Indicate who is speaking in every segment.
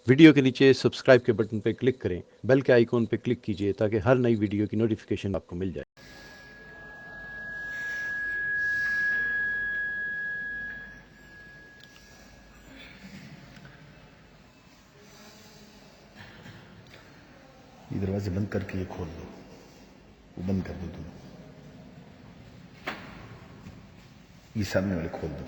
Speaker 1: Video کے نیچے subscribe کے بٹن پہ کلک کریں، بیل کے آئیکن پہ کلک کیجئے تاکہ ہر نئی ویڈیو کی نوٹیفیکیشن آپ کو مل جائے۔
Speaker 2: یہ دروازے بند کر کے یہ کھول دو، وہ بند کر دو تم، یہ سامنے والے کھول دو۔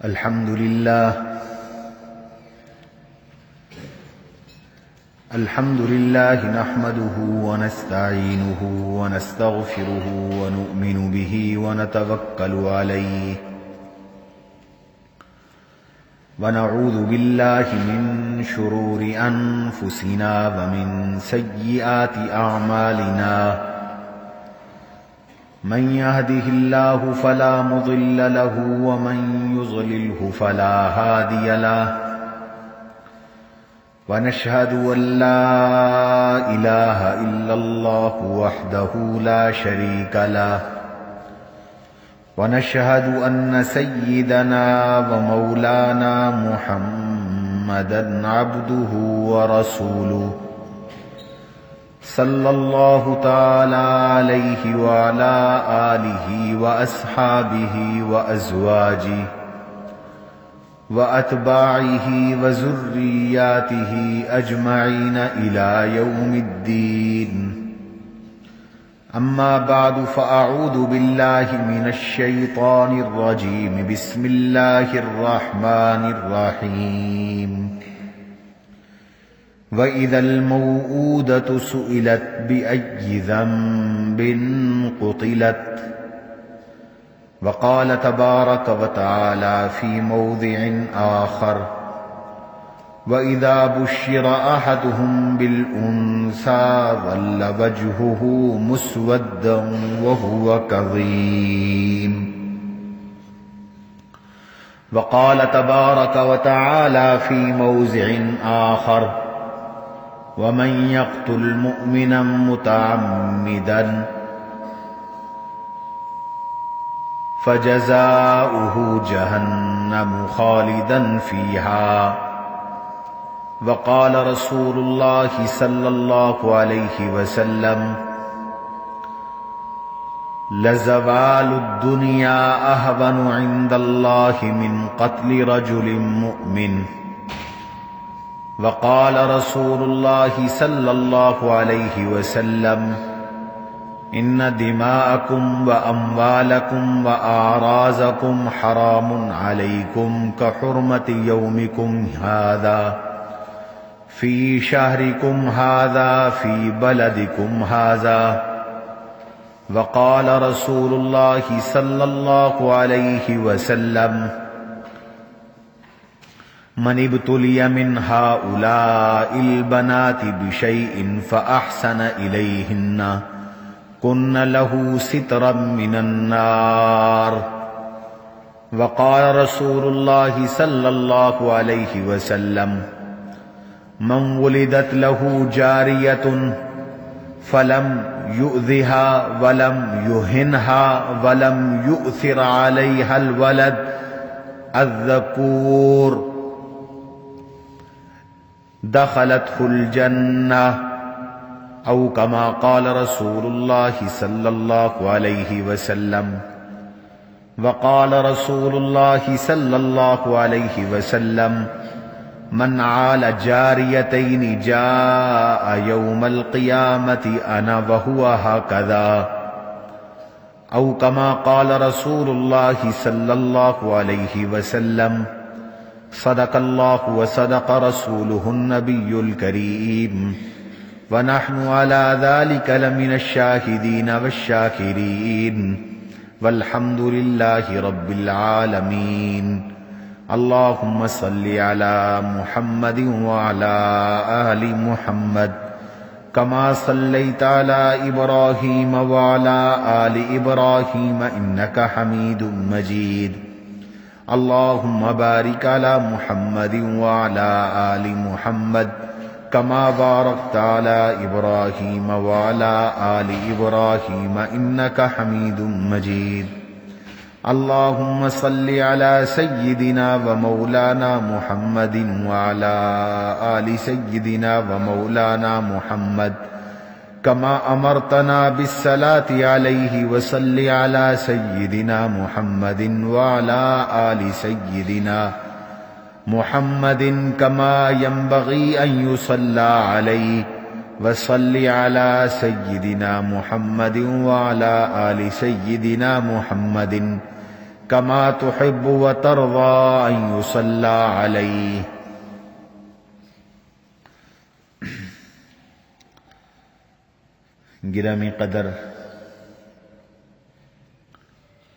Speaker 2: الحمد لله نحمده ونستعينه ونستغفره ونؤمن به ونتوكل عليه ونعوذ بالله من شرور أنفسنا ومن سيئات أعمالنا من يهده الله فلا مضل له ومن يضلله فلا هادي له ونشهد أن لا إله إلا الله وحده لا شريك له ونشهد أن سيدنا ومولانا محمدا عبده ورسوله صلى الله تعالى عليه وعلى آله وأصحابه وأزواجه وأتباعه وذرياته أجمعين إلى يوم الدين. أما بعد فأعوذ بالله من الشيطان الرجيم. بسم الله الرحمن الرحيم. وَإِذَا الْمَوْءُودَةُ سُئِلَتْ بِأَيِّ ذَنبٍ قُتِلَتْ. وقال تبارك وتعالى في موضع آخر: وَإِذَا بُشِّرَ أَحَدُهُم بِالْأُنثَىٰ ظَلَّ وَجْهُهُ مُسْوَدًّا وَهُوَ كَظِيمٌ. وقال تبارك وتعالى في موضع آخر: ومن يقتل مؤمنا متعمدا فجزاؤه جهنم خالدا فيها. وقال رسول الله صلى الله عليه وسلم: لزوال الدنيا أهون عند الله من قتل رجل مؤمن. وقال رسول الله صلى الله عليه وسلم: إن دماءكم وأموالكم وأعراضكم حرام عليكم كحرمة يومكم هذا في شهركم هذا في بلدكم هذا. وقال رسول الله صلى الله عليه وسلم: من ابتلي من هؤلاء البنات بشيء فأحسن إليهن كن له سترا من النار. وقال رسول الله صلى الله عليه وسلم: من ولدت له جارية فلم يؤذها ولم يهنها ولم يؤثر عليها الولد الذكور دخلته الجنة، أو كما قال رسول الله صلى الله عليه وسلم. وقال رسول الله صلى الله عليه وسلم: من عال جاريتين جاء يوم القيامة أنا وهو هكذا، أو كما قال رسول الله صلى الله عليه وسلم. صدق الله وصدق رسوله النبي الكريم، ونحن على ذلك لمن الشاهدين والشاكرين، والحمد لله رب العالمين. اللهم صل على محمد وعلى آل محمد كما صليت على إبراهيم وعلى آل إبراهيم إنك حميد مجيد. اللهم بارك على محمد وعلى آل محمد كما باركت على إبراهيم وعلى آل إبراهيم إنك حميد مجيد. اللهم صل على سيدنا ومولانا محمد وعلى آل سيدنا ومولانا محمد كما أمرتنا بالصلاة عليه. وصل على سيدنا محمد وعلى آل سيدنا محمد كما ينبغي أن يصلى عليه. وصل على سيدنا محمد وعلى آل سيدنا محمد كما تحب وترضى أن يصلى عليه. گرامی قدر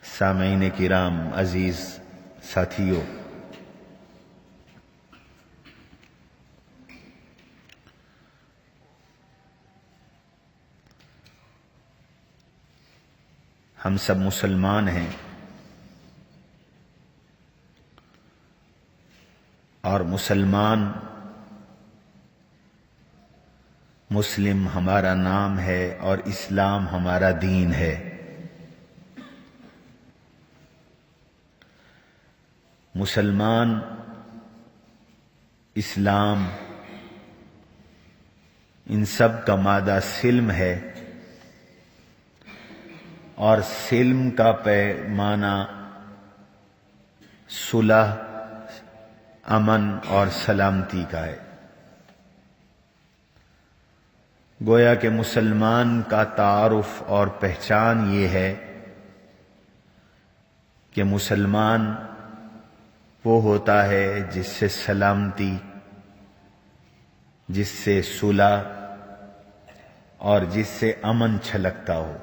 Speaker 2: سامعین کرام، عزیز ساتھیو، ہم سب مسلمان ہیں اور مسلم ہمارا نام ہے اور اسلام ہمارا دین ہے. مسلمان، اسلام، ان سب کا مادہ سلم ہے، اور سلم کا پیمانہ صلح، امن اور سلامتی کا ہے. گویا کہ مسلمان کا تعارف اور پہچان یہ ہے کہ مسلمان وہ ہوتا ہے جس سے سلامتی، جس سے صلح اور جس سے امن چھلکتا ہو.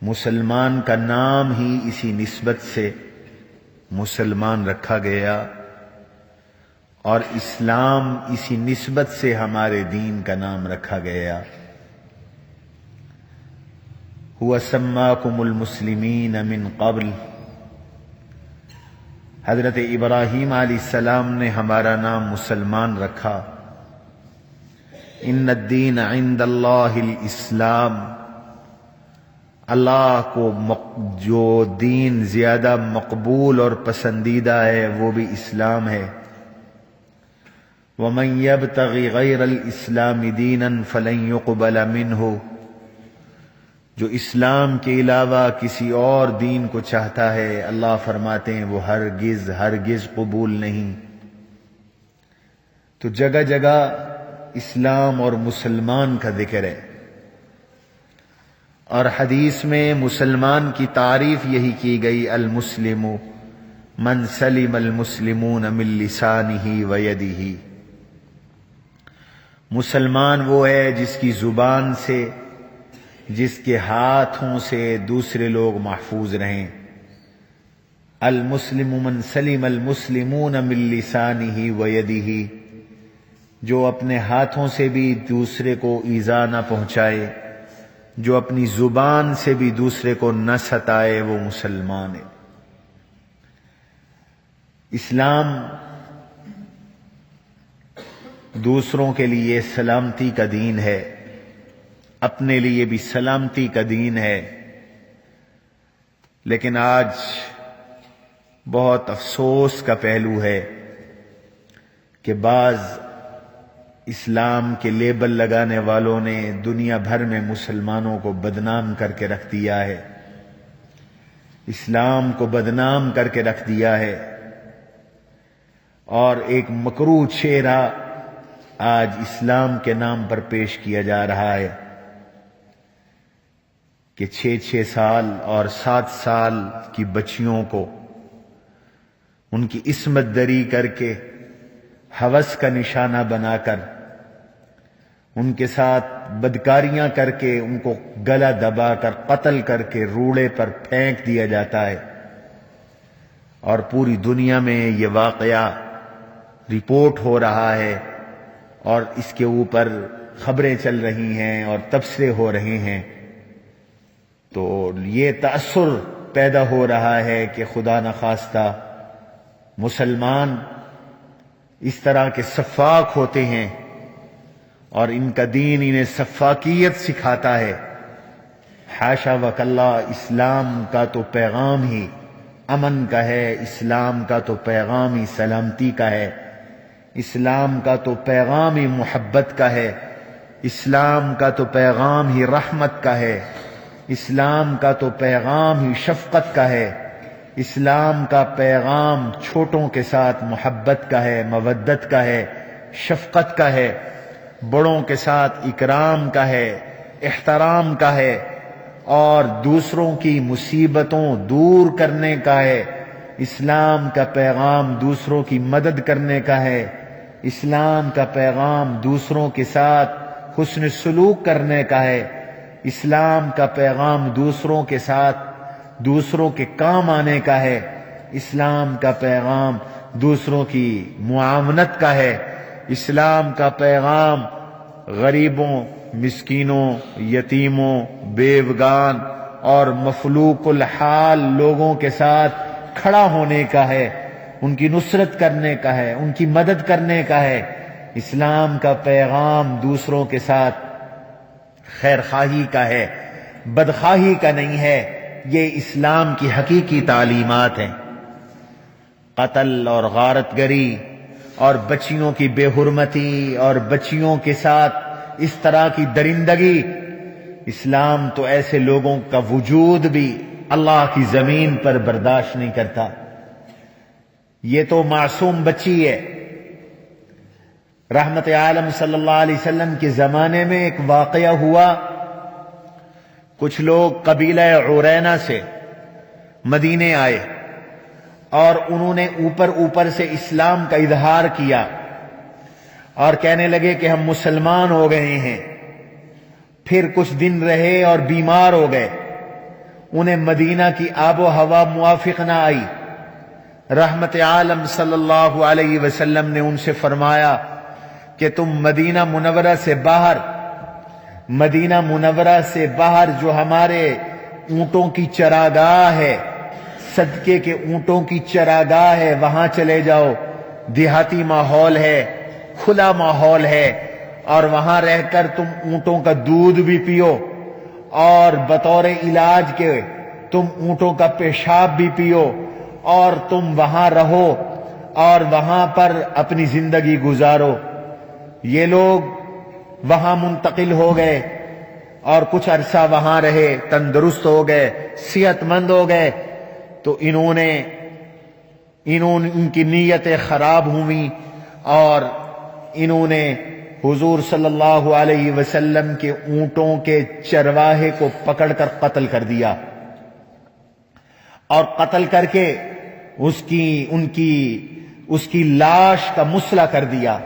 Speaker 2: مسلمان کا نام ہی اسی نسبت سے مسلمان رکھا گیا، اور اسلام اسی نسبت سے ہمارے دین کا نام رکھا گیا. هو سماکم المسلمین من قبل. حضرت ابراہیم علیہ السلام نے ہمارا نام مسلمان رکھا. ان الدین عند اللہ الاسلام. اللہ کو جو دین زیادہ مقبول اور پسندیدہ ہے وہ بھی اسلام ہے. وَمَن يَبْتَغِ غَيْرَ الْإِسْلَامِ دِينًا فَلَن يُقْبَلَ مِنْهُ. جو اسلام کے علاوہ کسی اور دین کو چاہتا ہے، اللہ فرماتے ہیں وہ ہرگز قبول نہیں. تو جگہ جگہ اسلام اور مسلمان کا ذکر ہے، اور حدیث میں مسلمان کی تعریف یہی کی گئی: المسلم من سلم المسلمون من لسانہ ویدہ. مسلمان وہ ہے جس کی زبان سے، جس کے ہاتھوں سے دوسرے لوگ محفوظ رہیں. المسلم من سلم المسلمون من لسانہ ویدہ. جو اپنے ہاتھوں سے بھی دوسرے کو ایذا نہ پہنچائے، جو اپنی زبان سے بھی دوسرے کو نہ ستائے، وہ مسلمان ہے. اسلام دوسروں کے لیے سلامتی کا دین ہے، اپنے لیے بھی سلامتی کا دین ہے. لیکن آج بہت افسوس کا پہلو ہے کہ بعض اسلام کے لیبل لگانے والوں نے دنیا بھر میں مسلمانوں کو بدنام کر کے رکھ دیا ہے، اسلام کو بدنام کر کے رکھ دیا ہے. اور ایک مکروہ چہرہ آج اسلام کے نام پر پیش کیا جا رہا ہے کہ 6 سال اور 7 سال کی بچیوں کو ان کی عصمت دری کر کے، ہوس کا نشانہ بنا کر، ان کے ساتھ بدکاریاں کر کے، ان کو گلا دبا کر قتل کر کے روڑے پر پھینک دیا جاتا ہے. اور پوری دنیا میں یہ واقعہ رپورٹ ہو رہا ہے، اور اس کے اوپر خبریں چل رہی ہیں اور تبصرے ہو رہے ہیں. تو یہ تأثر پیدا ہو رہا ہے کہ خدا نخواستہ مسلمان اس طرح کے سفاک ہوتے ہیں اور ان کا دین انہیں سفاکیت سکھاتا ہے۔ حاشا وکلا، اسلام کا تو پیغام ہی امن کا ہے، اسلام کا تو پیغام ہی سلامتی کا ہے، اسلام کا تو پیغام ہی محبت کا ہے، اسلام کا تو پیغام ہی رحمت کا ہے، اسلام کا تو پیغام ہی شفقت کا ہے، اسلام کا پیغام چھوٹوں کے ساتھ محبت کا ہے، مودت کا ہے، شفقت کا ہے، بڑوں کے ساتھ اکرام کا ہے، احترام کا ہے، اور دوسروں کی مصیبتوں دور کرنے کا ہے۔ اسلام کا پیغام دوسروں کی مدد کرنے کا ہے، اسلام کا پیغام دوسروں کے ساتھ حسن سلوک کرنے کا ہے، اسلام کا پیغام دوسروں کے ساتھ دوسروں کے کام آنے کا ہے، اسلام کا پیغام دوسروں کی معاونت کا ہے، اسلام کا پیغام غریبوں، مسکینوں، یتیموں، بیوگان اور مفلوق الحال لوگوں کے ساتھ کھڑا ہونے کا ہے، ان کی نصرت کرنے کا ہے، ان کی مدد کرنے کا ہے۔ اسلام کا پیغام دوسروں کے ساتھ خیر خواہی کا ہے، بدخواہی کا نہیں ہے۔ یہ اسلام کی حقیقی تعلیمات ہیں۔ قتل اور غارت گری اور بچیوں کی بے حرمتی اور بچیوں کے ساتھ اس طرح کی درندگی، اسلام تو ایسے لوگوں کا وجود بھی اللہ کی زمین پر برداشت نہیں کرتا۔ یہ تو معصوم بچی ہے۔ رحمت عالم صلی اللہ علیہ وسلم کے زمانے میں ایک واقعہ ہوا۔ کچھ لوگ قبیلہ عرینہ سے مدینے آئے اور انہوں نے اوپر سے اسلام کا اظہار کیا اور کہنے لگے کہ ہم مسلمان ہو گئے ہیں۔ پھر کچھ دن رہے اور بیمار ہو گئے، انہیں مدینہ کی آب و ہوا موافق نہ آئی۔ رحمت عالم صلی اللہ علیہ وسلم نے ان سے فرمایا کہ تم مدینہ منورہ سے باہر جو ہمارے اونٹوں کی چراگاہ ہے، صدقے کے اونٹوں کی چراگاہ ہے، وہاں چلے جاؤ۔ دیہاتی ماحول ہے، کھلا ماحول ہے، اور وہاں رہ کر تم اونٹوں کا دودھ بھی پیو اور بطور علاج کے تم اونٹوں کا پیشاب بھی پیو، اور تم وہاں رہو اور وہاں پر اپنی زندگی گزارو۔ یہ لوگ وہاں منتقل ہو گئے اور کچھ عرصہ وہاں رہے، تندرست ہو گئے، صحت مند ہو گئے۔ تو ان کی نیتیں خراب ہوئیں اور انہوں نے حضور صلی اللہ علیہ وسلم کے اونٹوں کے چرواہے کو پکڑ کر قتل کر دیا، اور قتل کر کے اس کی لاش کا مسئلہ کر دیا،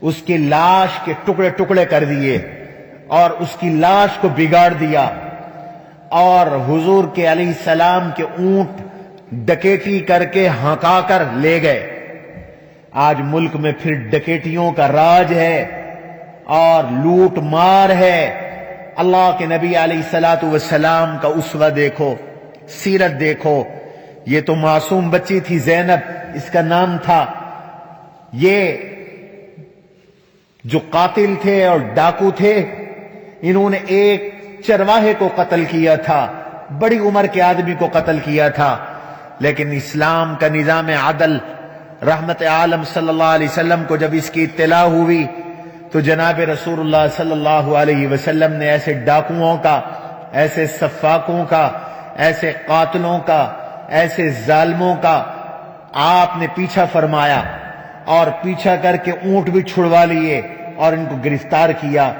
Speaker 2: اس کی لاش کے ٹکڑے ٹکڑے کر دیے اور اس کی لاش کو بگاڑ دیا، اور حضور کے علیہ السلام کے اونٹ ڈکیٹی کر کے ہنکا کر لے گئے۔ آج ملک میں پھر ڈکیٹیوں کا راج ہے اور لوٹ مار ہے۔ اللہ کے نبی علیہ الصلوۃ والسلام کا اسوہ دیکھو، سیرت دیکھو۔ یہ تو معصوم بچی تھی، زینب اس کا نام تھا۔ یہ جو قاتل تھے اور ڈاکو تھے، انہوں نے ایک چرواہے کو قتل کیا تھا، بڑی عمر کے آدمی کو قتل کیا تھا۔ لیکن اسلام کا نظام عدل، رحمت عالم صلی اللہ علیہ وسلم کو جب اس کی اطلاع ہوئی تو جناب رسول اللہ صلی اللہ علیہ وسلم نے ایسے ڈاکوؤں کا، ایسے سفاکوں کا، ایسے قاتلوں کا، ایسے ظالموں کا آپ نے پیچھا فرمایا، اور پیچھا کر کے اونٹ بھی چھڑوا لیے اور ان کو گرفتار کیا،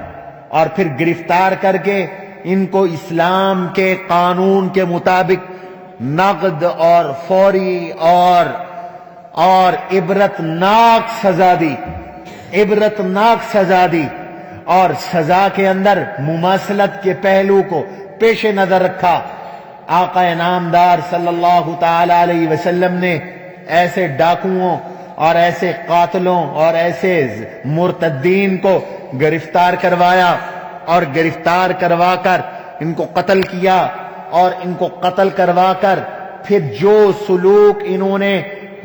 Speaker 2: اور پھر گرفتار کر کے ان کو اسلام کے قانون کے مطابق نقد اور فوری اور عبرتناک سزا دی، اور سزا کے اندر مماثلت کے پہلو کو پیش نظر رکھا۔ آقا انعامدار صلی اللہ تعالی علیہ وسلم نے ایسے ڈاکوؤں اور ایسے قاتلوں اور ایسے مرتدین کو گرفتار کروایا، اور گرفتار کروا کر ان کو قتل کیا، اور ان کو قتل کروا کر پھر جو سلوک انہوں نے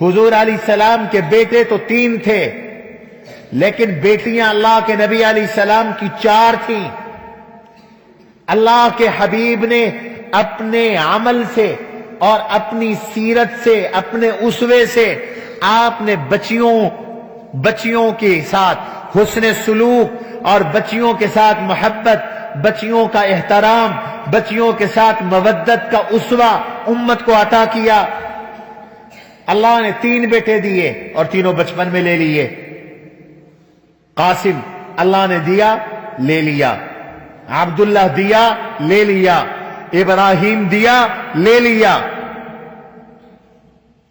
Speaker 2: حضور علیہ السلام کے بیٹے تو 3 تھے، لیکن بیٹیاں اللہ کے نبی علیہ السلام کی 4 تھیں۔ اللہ کے حبیب نے اپنے عمل سے اور اپنی سیرت سے، اپنے اسوے سے آپ نے بچیوں کے ساتھ حسن سلوک اور بچیوں کے ساتھ محبت، بچیوں کا احترام، بچیوں کے ساتھ مودت کا اسوہ امت کو عطا کیا۔ اللہ نے 3 بیٹے دیے اور تینوں بچپن میں لے لیے۔ قاسم اللہ نے دیا، لے لیا۔ عبداللہ دیا، لے لیا۔ ابراہیم دیا، لے لیا۔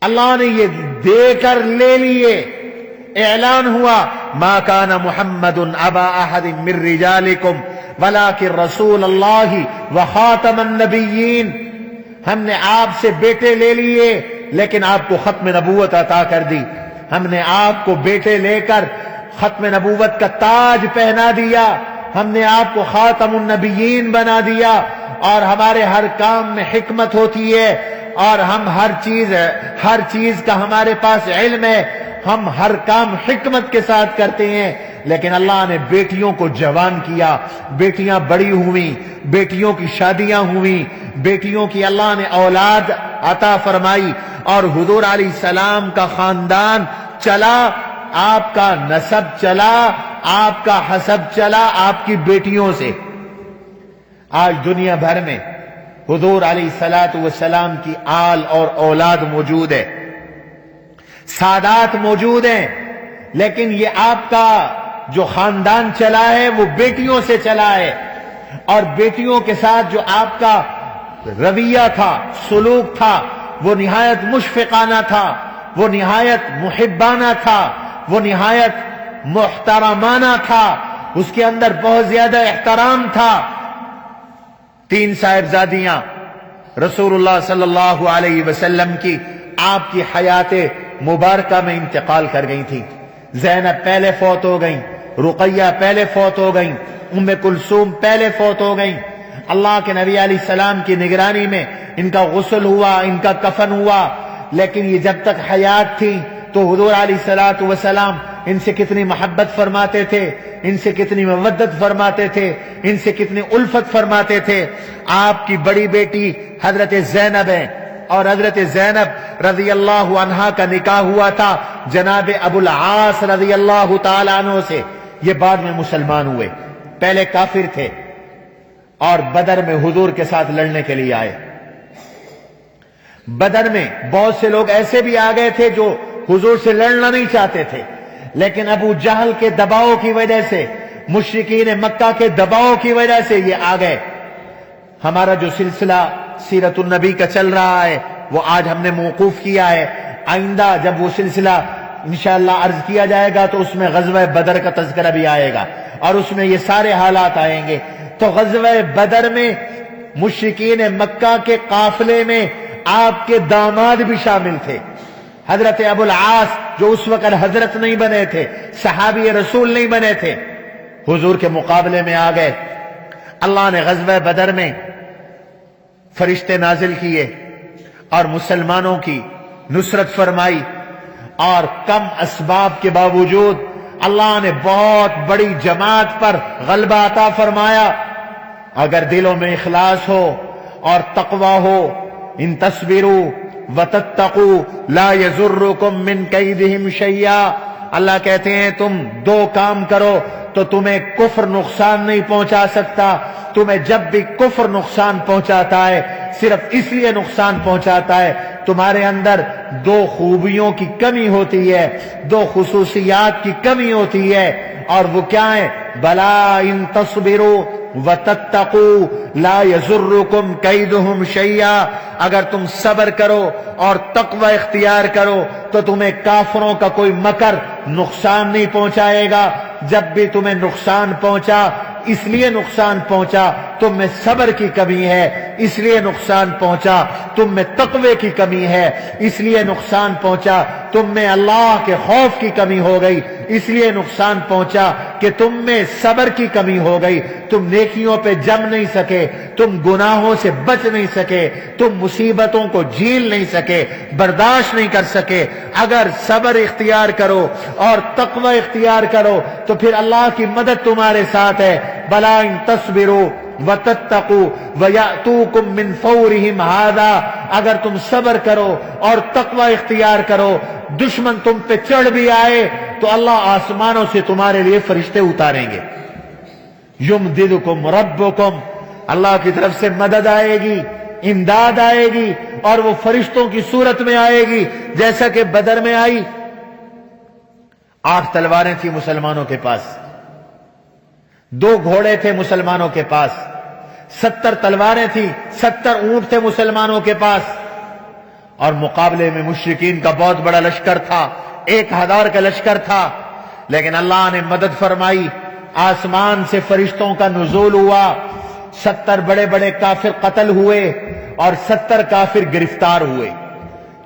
Speaker 2: اللہ نے یہ دے کر لے لیے۔ اعلان ہوا ما کان محمد ابا احد من رجالکم ولکن رسول اللہ وخاتم النبیین۔ ہم نے آپ سے بیٹے لے لیے لیکن آپ کو ختم نبوت عطا کر دی۔ ہم نے آپ کو بیٹے لے کر ختم نبوت کا تاج پہنا دیا۔ ہم نے آپ کو خاتم النبیین بنا دیا، اور ہمارے ہر کام میں حکمت ہوتی ہے، اور ہم ہر چیز کا ہمارے پاس علم ہے، ہم ہر کام حکمت کے ساتھ کرتے ہیں۔ لیکن اللہ نے بیٹیوں کو جوان کیا، بیٹیاں بڑی ہوئیں، بیٹیوں کی شادیاں ہوئیں، بیٹیوں کی اللہ نے اولاد عطا فرمائی، اور حضور علیہ السلام کا خاندان چلا، آپ کا نسب چلا، آپ کا حسب چلا آپ کی بیٹیوں سے۔ آج دنیا بھر میں حضور علیہ السلام کی آل اور اولاد موجود ہے، سادات موجود ہیں، لیکن یہ آپ کا جو خاندان چلا ہے وہ بیٹیوں سے چلا ہے، اور بیٹیوں کے ساتھ جو آپ کا رویہ تھا، سلوک تھا، وہ نہایت مشفقانہ تھا، وہ نہایت محبانہ تھا، وہ نہایت محترمانہ تھا، اس کے اندر بہت زیادہ احترام تھا۔ 3 صاحبزادیاں رسول اللہ صلی اللہ علیہ وسلم کی آپ کی حیات مبارکہ میں انتقال کر گئی تھی۔ زینب پہلے فوت ہو گئیں، رقیہ پہلے فوت ہو گئیں، ام کلثوم پہلے فوت ہو گئیں۔ اللہ کے نبی علیہ السلام کی نگرانی میں ان کا غسل ہوا، ان کا کفن ہوا، لیکن یہ جب تک حیات تھی تو حضور علیہ السلام ان سے کتنی محبت فرماتے تھے، ان سے کتنی مودت فرماتے تھے، ان سے کتنی الفت فرماتے تھے۔ آپ کی بڑی بیٹی حضرت زینب ہے، اور حضرت زینب رضی اللہ عنہا کا نکاح ہوا تھا جناب ابو العاص رضی اللہ تعالیٰ عنہ سے۔ یہ بعد میں مسلمان ہوئے، پہلے کافر تھے، اور بدر میں حضور کے ساتھ لڑنے کے لیے آئے۔ بدر میں بہت سے لوگ ایسے بھی آ گئے تھے جو حضور سے لڑنا نہیں چاہتے تھے، لیکن ابو جہل کے دباؤ کی وجہ سے، مشرکین مکہ کے دباؤ کی وجہ سے یہ آ گئے۔ ہمارا جو سلسلہ سیرت النبی کا چل رہا ہے وہ آج ہم نے موقوف کیا ہے، آئندہ جب وہ سلسلہ انشاءاللہ عرض کیا جائے گا تو اس میں غزوہ بدر کا تذکرہ بھی آئے گا، اور اس میں یہ سارے حالات آئیں گے۔ تو غزوہ بدر میں مشرکین مکہ کے قافلے میں آپ کے داماد بھی شامل تھے، حضرت ابو العاص جو اس وقت حضرت نہیں بنے تھے، صحابی رسول نہیں بنے تھے، حضور کے مقابلے میں آ گئے۔ اللہ نے غزوہ بدر میں فرشتے نازل کیے اور مسلمانوں کی نصرت فرمائی، اور کم اسباب کے باوجود اللہ نے بہت بڑی جماعت پر غلبہ عطا فرمایا۔ اگر دلوں میں اخلاص ہو اور تقوی ہو، ان تصبروا وتتقوا لا يضركم من كيدهم شيئا، اللہ کہتے ہیں تم 2 کام کرو تو تمہیں کفر نقصان نہیں پہنچا سکتا۔ تمہیں جب بھی کفر نقصان پہنچاتا ہے صرف اس لیے نقصان پہنچاتا ہے تمہارے اندر 2 خوبیوں کی کمی ہوتی ہے، 2 خصوصیات کی کمی ہوتی ہے، اور وہ کیا ہے؟ بلا ان تصبروا وتتقوا لا يضركم كيدهم شيئا، اگر تم صبر کرو اور تقوی اختیار کرو تو تمہیں کافروں کا کوئی مکر نقصان نہیں پہنچائے گا۔ جب بھی تمہیں نقصان پہنچا اس لیے نقصان پہنچا تم میں صبر کی کمی ہے، اس لیے نقصان پہنچا، تم میں تقوی کی کمی ہے، اس لیے نقصان پہنچا، تم میں اللہ کے خوف کی کمی ہو گئی، اس لیے نقصان پہنچا کہ تم میں صبر کی کمی ہو گئی، تم نیکیوں پہ جم نہیں سکے، تم گناہوں سے بچ نہیں سکے، تم مصیبتوں کو جھیل نہیں سکے، برداشت نہیں کر سکے۔ اگر صبر اختیار کرو اور تقوی اختیار کرو تو پھر اللہ کی مدد تمہارے ساتھ ہے۔ بلا ان تصبروا وتتقوا ويأتوكم من فورهم هذا، اگر تم صبر کرو اور تقوی اختیار کرو، دشمن تم پہ چڑھ بھی آئے تو اللہ آسمانوں سے تمہارے لیے فرشتے اتاریں گے۔ یمددکم ربکم، اللہ کی طرف سے مدد آئے گی، امداد آئے گی، اور وہ فرشتوں کی صورت میں آئے گی جیسا کہ بدر میں آئی۔ 8 تلواریں تھیں مسلمانوں کے پاس، 2 گھوڑے تھے مسلمانوں کے پاس، 70 تلواریں تھیں، 70 اونٹ تھے مسلمانوں کے پاس، اور مقابلے میں مشرکین کا بہت بڑا لشکر تھا، 1000 کا لشکر تھا۔ لیکن اللہ نے مدد فرمائی، آسمان سے فرشتوں کا نزول ہوا، 70 بڑے بڑے کافر قتل ہوئے اور 70 کافر گرفتار ہوئے۔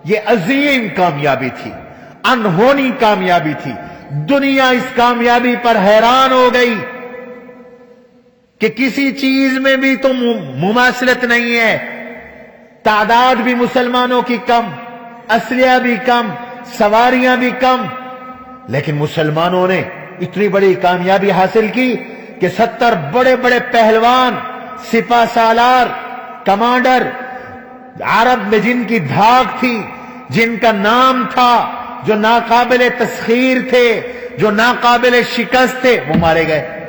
Speaker 2: یہ عظیم کامیابی تھی، انہونی کامیابی تھی۔ دنیا اس کامیابی پر حیران ہو گئی کہ کسی چیز میں بھی تو مماثلت نہیں ہے، تعداد بھی مسلمانوں کی کم، اسلحہ بھی کم، سواریاں بھی کم، لیکن مسلمانوں نے اتنی بڑی کامیابی حاصل کی کہ 70 بڑے بڑے پہلوان، سپہ سالار، کمانڈر، عرب میں جن کی دھاک تھی، جن کا نام تھا، جو ناقابل تسخیر تھے، جو ناقابل شکست تھے، وہ مارے گئے۔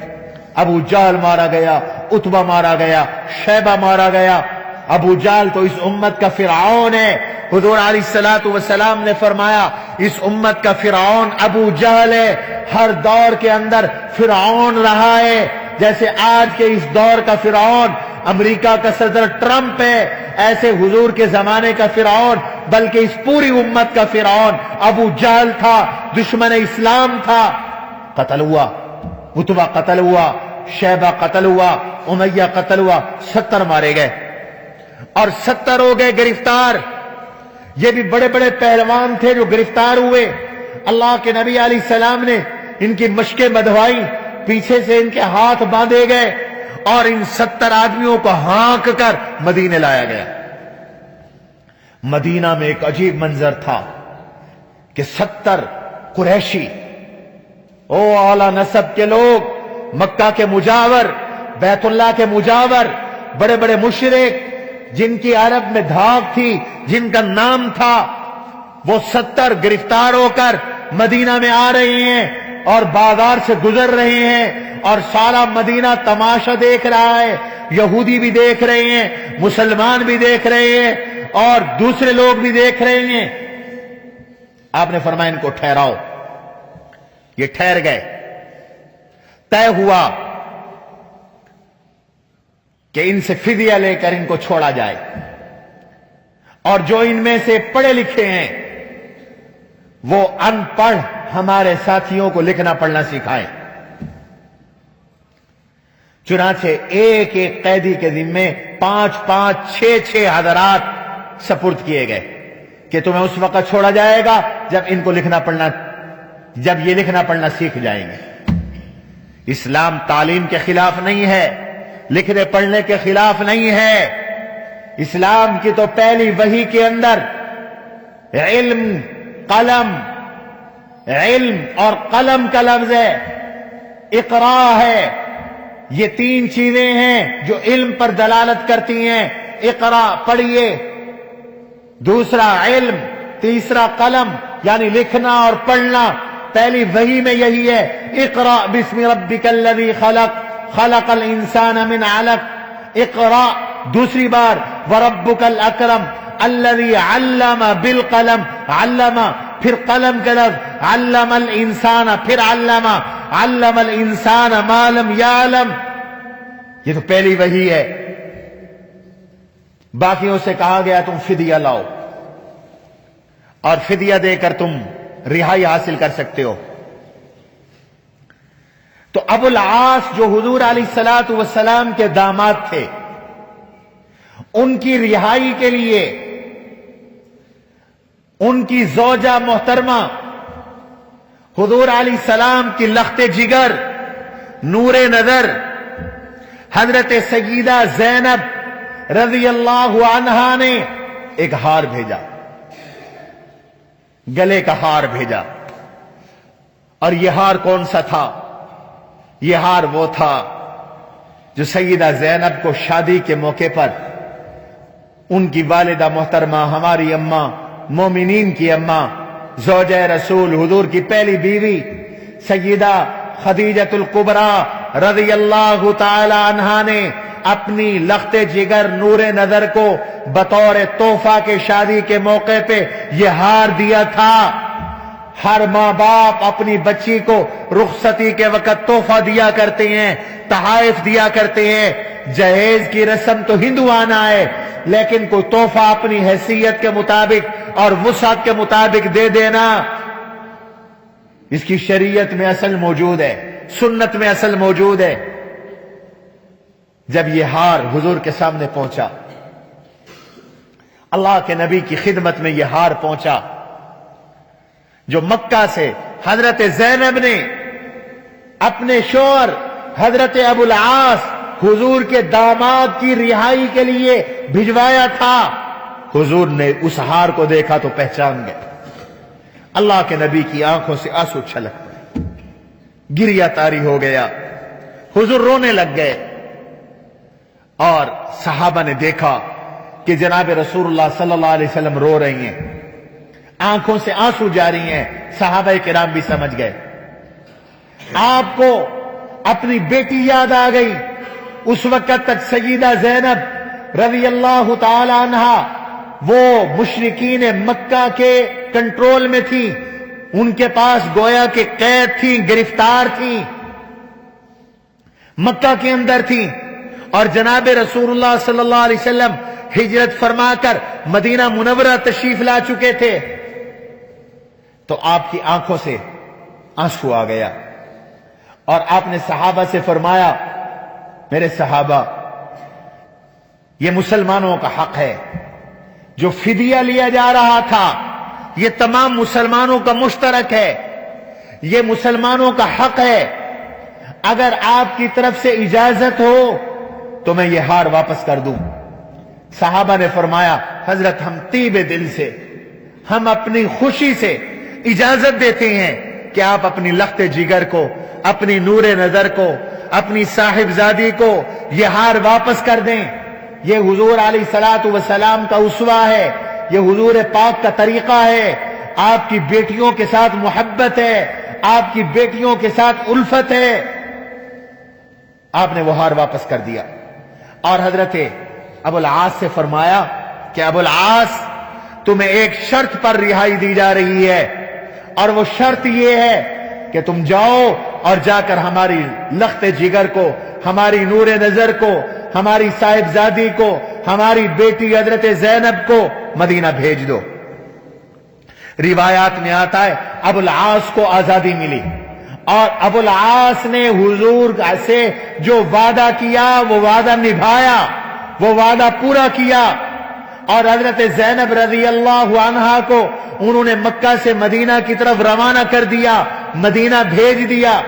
Speaker 2: ابو جہل مارا گیا، عتبہ مارا گیا، شیبہ مارا گیا۔ ابو جہل تو اس امت کا فرعون ہے۔ حضور علیہ السلام نے فرمایا اس امت کا فرعون ابو جہل ہے۔ ہر دور کے اندر فرعون رہا ہے، جیسے آج کے اس دور کا فرعون امریکہ کا صدر ٹرمپ ہے، ایسے حضور کے زمانے کا فرعون، بلکہ اس پوری امت کا فرعون ابو جہل تھا، دشمن اسلام تھا۔ قتل ہوا، عتبہ قتل ہوا، شیبہ قتل ہوا، امیہ قتل ہوا، 70 مارے گئے اور 70 ہو گئے گرفتار۔ یہ بھی بڑے بڑے پہلوان تھے جو گرفتار ہوئے۔ اللہ کے نبی علیہ السلام نے ان کی مشقیں بدھوائی، پیچھے سے ان کے ہاتھ باندھے گئے اور ان 70 آدمیوں کو ہانک کر مدینے لایا گیا۔ مدینہ میں ایک عجیب منظر تھا کہ 70 قریشی، اعلی نسب کے لوگ، مکہ کے مجاور، بیت اللہ کے مجاور، بڑے بڑے مشرک، جن کی عرب میں دھاک تھی، جن کا نام تھا، وہ 70 گرفتار ہو کر مدینہ میں آ رہے ہیں اور بازار سے گزر رہے ہیں، اور سارا مدینہ تماشا دیکھ رہا ہے۔ یہودی بھی دیکھ رہے ہیں، مسلمان بھی دیکھ رہے ہیں، اور دوسرے لوگ بھی دیکھ رہے ہیں۔ آپ نے فرمایا ان کو ٹھہراؤ۔ یہ ٹھہر گئے۔ طے ہوا کہ ان سے فدیہ لے کر ان کو چھوڑا جائے، اور جو ان میں سے پڑھے لکھے ہیں وہ ان پڑھ ہمارے ساتھیوں کو لکھنا پڑھنا سکھائیں۔ چنانچہ ایک ایک قیدی کے ذمے 5 6 حضرات سپرد کیے گئے کہ تمہیں اس وقت چھوڑا جائے گا جب ان کو جب یہ لکھنا پڑھنا سیکھ جائیں گے۔ اسلام تعلیم کے خلاف نہیں ہے، لکھنے پڑھنے کے خلاف نہیں ہے۔ اسلام کی تو پہلی وحی کے اندر علم اور قلم کا لفظ ہے، اقرا ہے۔ یہ 3 چیزیں ہیں جو علم پر دلالت کرتی ہیں۔ اقرا پڑھیے، دوسرا علم، تیسرا قلم، یعنی لکھنا اور پڑھنا۔ پہلی وحی میں یہی ہے، اقرا بسم ربک الذی خلق خلق الانسان من علق۔ اقرا۔ دوسری بار وربک الاکرم الذی علم بالقلم، علم، پھر قلم کا لفظ، علم الانسان، پھر علم الانسان ما لم یعلم۔ یہ تو پہلی وحی ہے۔ باقیوں سے کہا گیا تم فدیہ لاؤ، اور فدیہ دے کر تم رہائی حاصل کر سکتے ہو۔ تو ابو العاص جو حضور علیہ السلام کے داماد تھے، ان کی رہائی کے لیے ان کی زوجہ محترمہ حضور علیہ السلام کی لخت جگر، نور نظر حضرت سیدہ زینب رضی اللہ عنہا نے ایک ہار بھیجا، گلے کا ہار بھیجا۔ اور یہ ہار کون سا تھا؟ یہ ہار وہ تھا جو سیدہ زینب کو شادی کے موقع پر ان کی والدہ محترمہ، ہماری اماں، مومنین کی اماں، زوجہ رسول حضور کی پہلی بیوی سیدہ خدیجۃ الکبریٰ رضی اللہ تعالی عنہا نے اپنی لخت جگر نور نظر کو بطور تحفہ کے شادی کے موقع پہ یہ ہار دیا تھا۔ ہر ماں باپ اپنی بچی کو رخصتی کے وقت تحفہ دیا کرتے ہیں، تحائف دیا کرتے ہیں۔ جہیز کی رسم تو ہندوانہ ہے، لیکن کوئی تحفہ اپنی حیثیت کے مطابق اور وسعت کے مطابق دے دینا، اس کی شریعت میں اصل موجود ہے، سنت میں اصل موجود ہے۔ جب یہ ہار حضور کے سامنے پہنچا، اللہ کے نبی کی خدمت میں یہ ہار پہنچا جو مکہ سے حضرت زینب نے اپنے شوہر حضرت ابو العاص حضور کے داماد کی رہائی کے لیے بھجوایا تھا۔ حضور نے اس ہار کو دیکھا تو پہچان گئے۔ اللہ کے نبی کی آنکھوں سے آنسو چھلک پڑے، گریہ طاری ہو گیا، حضور رونے لگ گئے۔ اور صحابہ نے دیکھا کہ جناب رسول اللہ صلی اللہ علیہ وسلم رو رہی ہیں، آنکھوں سے آنسو جاری ہیں۔ صحابہ کرام بھی سمجھ گئے، آپ کو اپنی بیٹی یاد آ گئی۔ اس وقت تک سیدہ زینب رضی اللہ تعالی عنہا وہ مشرکین مکہ کے کنٹرول میں تھی، ان کے پاس گویا کہ قید تھی، گرفتار تھی، مکہ کے اندر تھی۔ اور جناب رسول اللہ صلی اللہ علیہ وسلم ہجرت فرما کر مدینہ منورہ تشریف لا چکے تھے، تو آپ کی آنکھوں سے آنسو آ گیا۔ اور آپ نے صحابہ سے فرمایا، میرے صحابہ، یہ مسلمانوں کا حق ہے، جو فدیہ لیا جا رہا تھا یہ تمام مسلمانوں کا مشترک ہے، یہ مسلمانوں کا حق ہے۔ اگر آپ کی طرف سے اجازت ہو تو میں یہ ہار واپس کر دوں۔ صحابہ نے فرمایا، حضرت ہم طیب دل سے، ہم اپنی خوشی سے اجازت دیتے ہیں کہ آپ اپنی لخت جگر کو، اپنی نور نظر کو، اپنی صاحبزادی کو یہ ہار واپس کر دیں۔ یہ حضور علیہ الصلوۃ والسلام کا اسوہ ہے، یہ حضور پاک کا طریقہ ہے۔ آپ کی بیٹیوں کے ساتھ محبت ہے، آپ کی بیٹیوں کے ساتھ الفت ہے۔ آپ نے وہ ہار واپس کر دیا اور حضرت ابو العاص سے فرمایا کہ ابو العاص، تمہیں ایک شرط پر رہائی دی جا رہی ہے، اور وہ شرط یہ ہے کہ تم جاؤ اور جا کر ہماری لخت جگر کو، ہماری نور نظر کو، ہماری صاحبزادی کو، ہماری بیٹی حضرت زینب کو مدینہ بھیج دو۔ روایات میں آتا ہے ابو العاص کو آزادی ملی، اور ابو العاص نے حضور سے جو وعدہ کیا وہ وعدہ نبھایا، وہ وعدہ پورا کیا، اور حضرت زینب رضی اللہ عنہا کو انہوں نے مکہ سے مدینہ کی طرف روانہ کر دیا، مدینہ بھیج دیا۔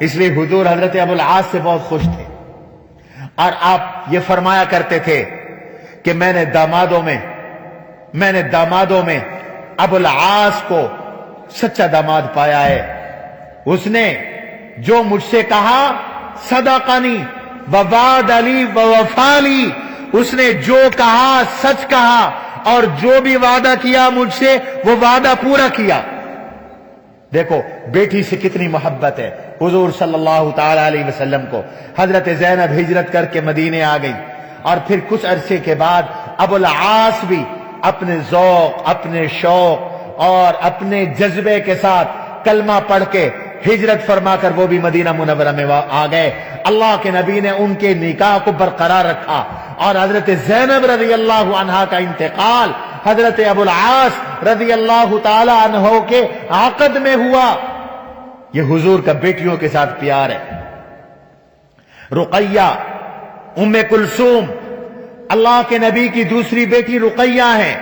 Speaker 2: اس لیے حضور حضرت ابو العاص سے بہت خوش تھے، اور آپ یہ فرمایا کرتے تھے کہ میں نے دامادوں میں ابو العاص کو سچا داماد پایا ہے۔ اس نے جو مجھ سے کہا، صدقنی ووعد لی ووفا لی، اس نے جو کہا سچ کہا، اور جو بھی وعدہ کیا مجھ سے وہ وعدہ پورا کیا۔ دیکھو بیٹی سے کتنی محبت ہے حضور صلی اللہ تعالی علیہ وسلم کو۔ حضرت زینب ہجرت کر کے مدینے آ گئی، اور پھر کچھ عرصے کے بعد ابو العاص بھی اپنے ذوق، اپنے شوق اور اپنے جذبے کے ساتھ کلمہ پڑھ کے ہجرت فرما کر وہ بھی مدینہ منورہ میں آ گئے۔ اللہ کے نبی نے ان کے نکاح کو برقرار رکھا، اور حضرت زینب رضی اللہ عنہا کا انتقال حضرت ابو العاص رضی اللہ تعالی عنہ کے عقد میں ہوا۔ یہ حضور کا بیٹیوں کے ساتھ پیار ہے۔ رقیہ، ام کلثوم، اللہ کے نبی کی دوسری بیٹی رقیہ ہے،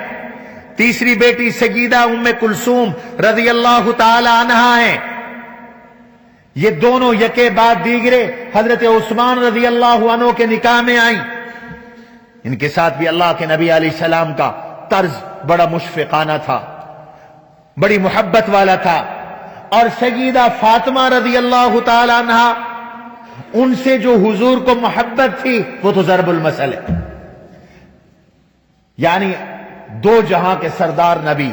Speaker 2: تیسری بیٹی سیدہ ام کلثوم رضی اللہ تعالی عنہا ہے۔ یہ دونوں یکے بعد دیگرے حضرت عثمان رضی اللہ عنہ کے نکاح میں آئیں۔ ان کے ساتھ بھی اللہ کے نبی علیہ السلام کا طرز بڑا مشفقانہ تھا، بڑی محبت والا تھا۔ اور سیدہ فاطمہ رضی اللہ تعالی عنہا، ان سے جو حضور کو محبت تھی وہ تو ضرب المثل ہے، یعنی دو جہاں کے سردار نبی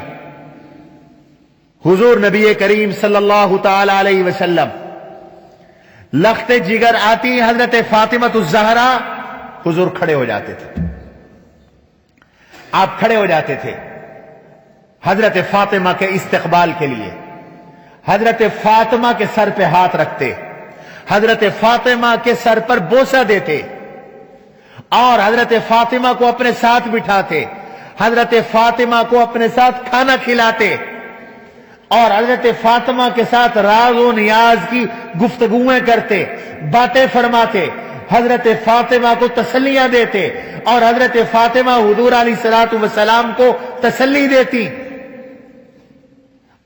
Speaker 2: حضور نبی کریم صلی اللہ تعالی علیہ وسلم، لخت جگر آتی حضرت فاطمہ الزہرا، حضور کھڑے ہو جاتے تھے، آپ کھڑے ہو جاتے تھے حضرت فاطمہ کے استقبال کے لیے، حضرت فاطمہ کے سر پہ ہاتھ رکھتے، حضرت فاطمہ کے سر پر بوسہ دیتے اور حضرت فاطمہ کو اپنے ساتھ بٹھاتے، حضرت فاطمہ کو اپنے ساتھ کھانا کھلاتے اور حضرت فاطمہ کے ساتھ راز و نیاز کی گفتگویں کرتے، باتیں فرماتے، حضرت فاطمہ کو تسلیاں دیتے اور حضرت فاطمہ حضور علیہ الصلوۃ والسلام کو تسلی دیتی۔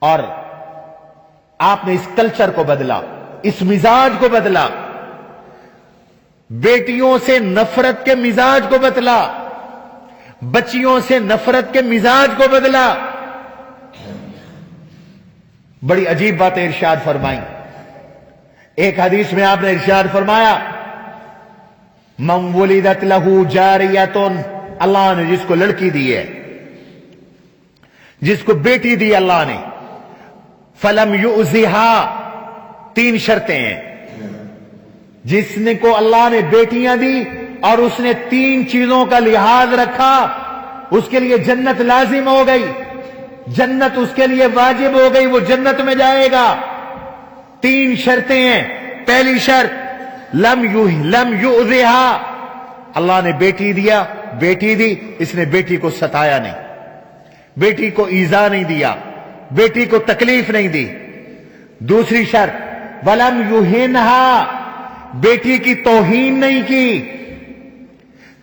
Speaker 2: اور آپ نے اس کلچر کو بدلا، اس مزاج کو بدلا، بیٹیوں سے نفرت کے مزاج کو بدلا، بچیوں سے نفرت کے مزاج کو بدلا۔ بڑی عجیب باتیں ارشاد فرمائیں۔ ایک حدیث میں آپ نے ارشاد فرمایا، من ولدت لہو جاریتن، اللہ نے جس کو لڑکی دی ہے، جس کو بیٹی دی اللہ نے، فلم یؤذیہا، تین شرطیں ہیں، جس نے کو اللہ نے بیٹیاں دی اور اس نے تین چیزوں کا لحاظ رکھا، اس کے لیے جنت لازم ہو گئی، جنت اس کے لیے واجب ہو گئی، وہ جنت میں جائے گا۔ تین شرطیں ہیں۔ پہلی شرط لم یؤذیہا، اللہ نے بیٹی دیا، بیٹی دی، اس نے بیٹی کو ستایا نہیں، بیٹی کو ایذا نہیں دیا، بیٹی کو تکلیف نہیں دی۔ دوسری شرط ولم یہنہا، بیٹی کی توہین نہیں کی۔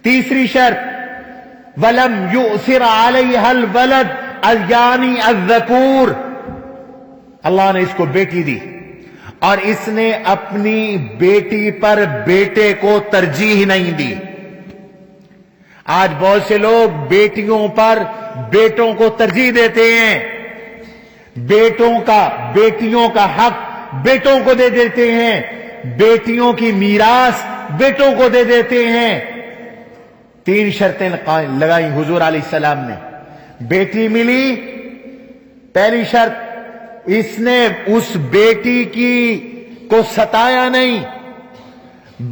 Speaker 2: تیسری شرط ولم یؤثر علیہا الولد، یعنی الذکور، اللہ نے اس کو بیٹی دی اور اس نے اپنی بیٹی پر بیٹے کو ترجیح نہیں دی۔ آج بہت سے لوگ بیٹیوں پر بیٹوں کو ترجیح دیتے ہیں، بیٹیوں کا حق بیٹوں کو دے دیتے ہیں، بیٹیوں کی میراث بیٹوں کو دے دیتے ہیں۔ تین شرطیں لگائیں حضور علیہ السلام نے، بیٹی ملی، پہلی شرط اس نے اس بیٹی کو ستایا نہیں،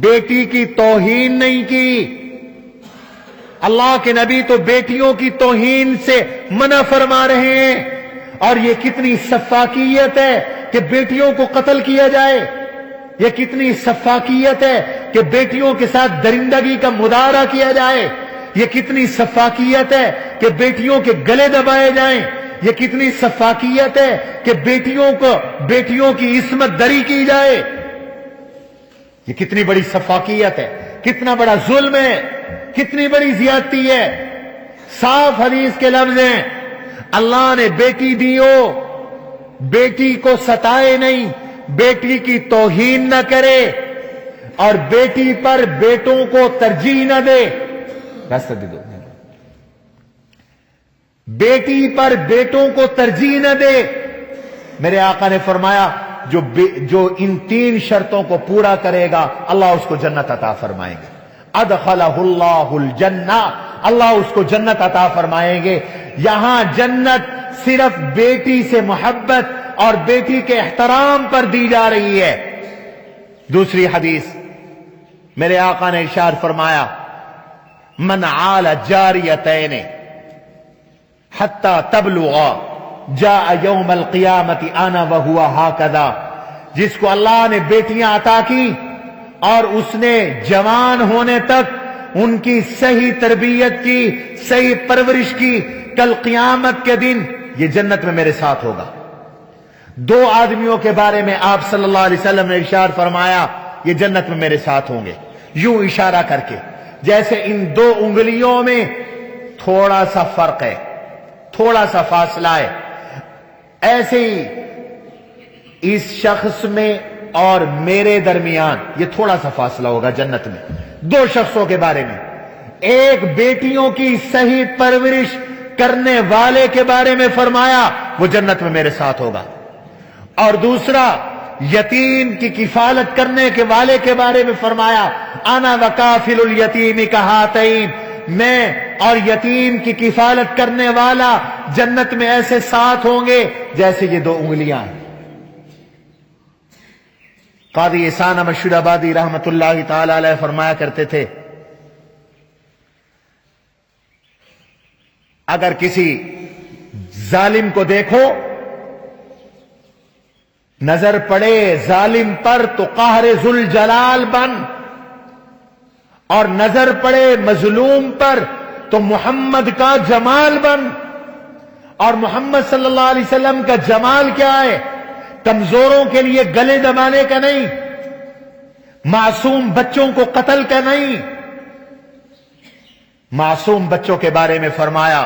Speaker 2: بیٹی کی توہین نہیں کی۔ اللہ کے نبی تو بیٹیوں کی توہین سے منع فرما رہے ہیں، اور یہ کتنی سفاکیت ہے کہ بیٹیوں کو قتل کیا جائے، یہ کتنی سفاکیت ہے کہ بیٹیوں کے ساتھ درندگی کا مظاہرہ کیا جائے، یہ کتنی سفاکیت ہے کہ بیٹیوں کے گلے دبائے جائیں، یہ کتنی سفاکیت ہے کہ بیٹیوں کی عصمت دری کی جائے۔ یہ کتنی بڑی سفاکیت ہے، کتنا بڑا ظلم ہے، کتنی بڑی زیادتی ہے۔ صاف حدیث کے لفظ ہیں، اللہ نے بیٹی دی ہو، بیٹی کو ستائے نہیں، بیٹی کی توہین نہ کرے اور بیٹی پر بیٹوں کو ترجیح نہ دے۔ راستہ دے دو، بیٹی پر بیٹوں کو ترجیح نہ دے۔ میرے آقا نے فرمایا جو ان تین شرطوں کو پورا کرے گا اللہ اس کو جنت عطا فرمائیں گے۔ ادخلہ اللہ الجنہ، اللہ اس کو جنت عطا فرمائیں گے۔ یہاں جنت صرف بیٹی سے محبت اور بیٹی کے احترام پر دی جا رہی ہے۔ دوسری حدیث میرے آقا نے ارشاد فرمایا، من عال جاریتین حتی تبلغا جاء یوم القیامت انا وہو ہاکذا، جس کو اللہ نے بیٹیاں عطا کی اور اس نے جوان ہونے تک ان کی صحیح تربیت کی، صحیح پرورش کی، کل قیامت کے دن یہ جنت میں میرے ساتھ ہوگا۔ دو آدمیوں کے بارے میں آپ صلی اللہ علیہ وسلم نے ارشاد فرمایا یہ جنت میں میرے ساتھ ہوں گے، یوں اشارہ کر کے جیسے ان دو انگلیوں میں تھوڑا سا فرق ہے، تھوڑا سا فاصلہ ہے، ایسے ہی اس شخص میں اور میرے درمیان یہ تھوڑا سا فاصلہ ہوگا جنت میں، دو شخصوں کے بارے میں۔ ایک بیٹیوں کی صحیح پرورش کرنے والے کے بارے میں فرمایا وہ جنت میں میرے ساتھ ہوگا، اور دوسرا یتیم کی کفالت کرنے کے والے کے بارے میں فرمایا انا وکافل الیتیم کہاتین، میں اور یتیم کی کفالت کرنے والا جنت میں ایسے ساتھ ہوں گے جیسے یہ دو انگلیاں ہیں۔ قاضی احسان احمد آبادی رحمت اللہ تعالی علیہ فرمایا کرتے تھے اگر کسی ظالم کو دیکھو، نظر پڑے ظالم پر تو قہر ذوالجلال بن، اور نظر پڑے مظلوم پر تو محمد کا جمال بن۔ اور محمد صلی اللہ علیہ وسلم کا جمال کیا ہے؟ کمزوروں کے لیے گلے دبانے کا نہیں، معصوم بچوں کو قتل کا نہیں۔ معصوم بچوں کے بارے میں فرمایا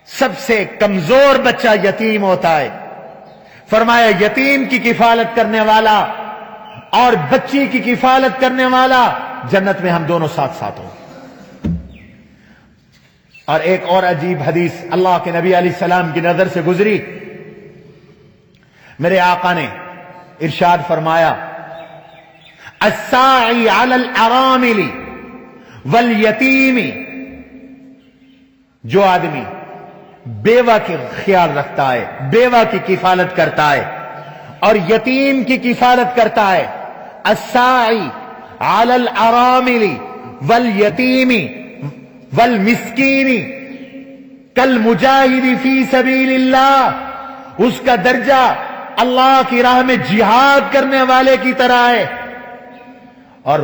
Speaker 2: سب سے کمزور بچہ یتیم ہوتا ہے، فرمایا یتیم کی کفالت کرنے والا اور بچی کی کفالت کرنے والا جنت میں ہم دونوں ساتھ ساتھ ہوں۔ اور ایک اور عجیب حدیث اللہ کے نبی علیہ السلام کی نظر سے گزری، میرے آقا نے ارشاد فرمایا الساعی علی الارامل والیتیم، جو آدمی بیوہ کی خیال رکھتا ہے، بیوہ کی کفالت کرتا ہے اور یتیم کی کفالت کرتا ہے، الساعی علی الارامل والیتیم والمسکین کالمجاہد فی سبیل اللہ، اس کا درجہ اللہ کی راہ میں جہاد کرنے والے کی طرح ہے۔ اور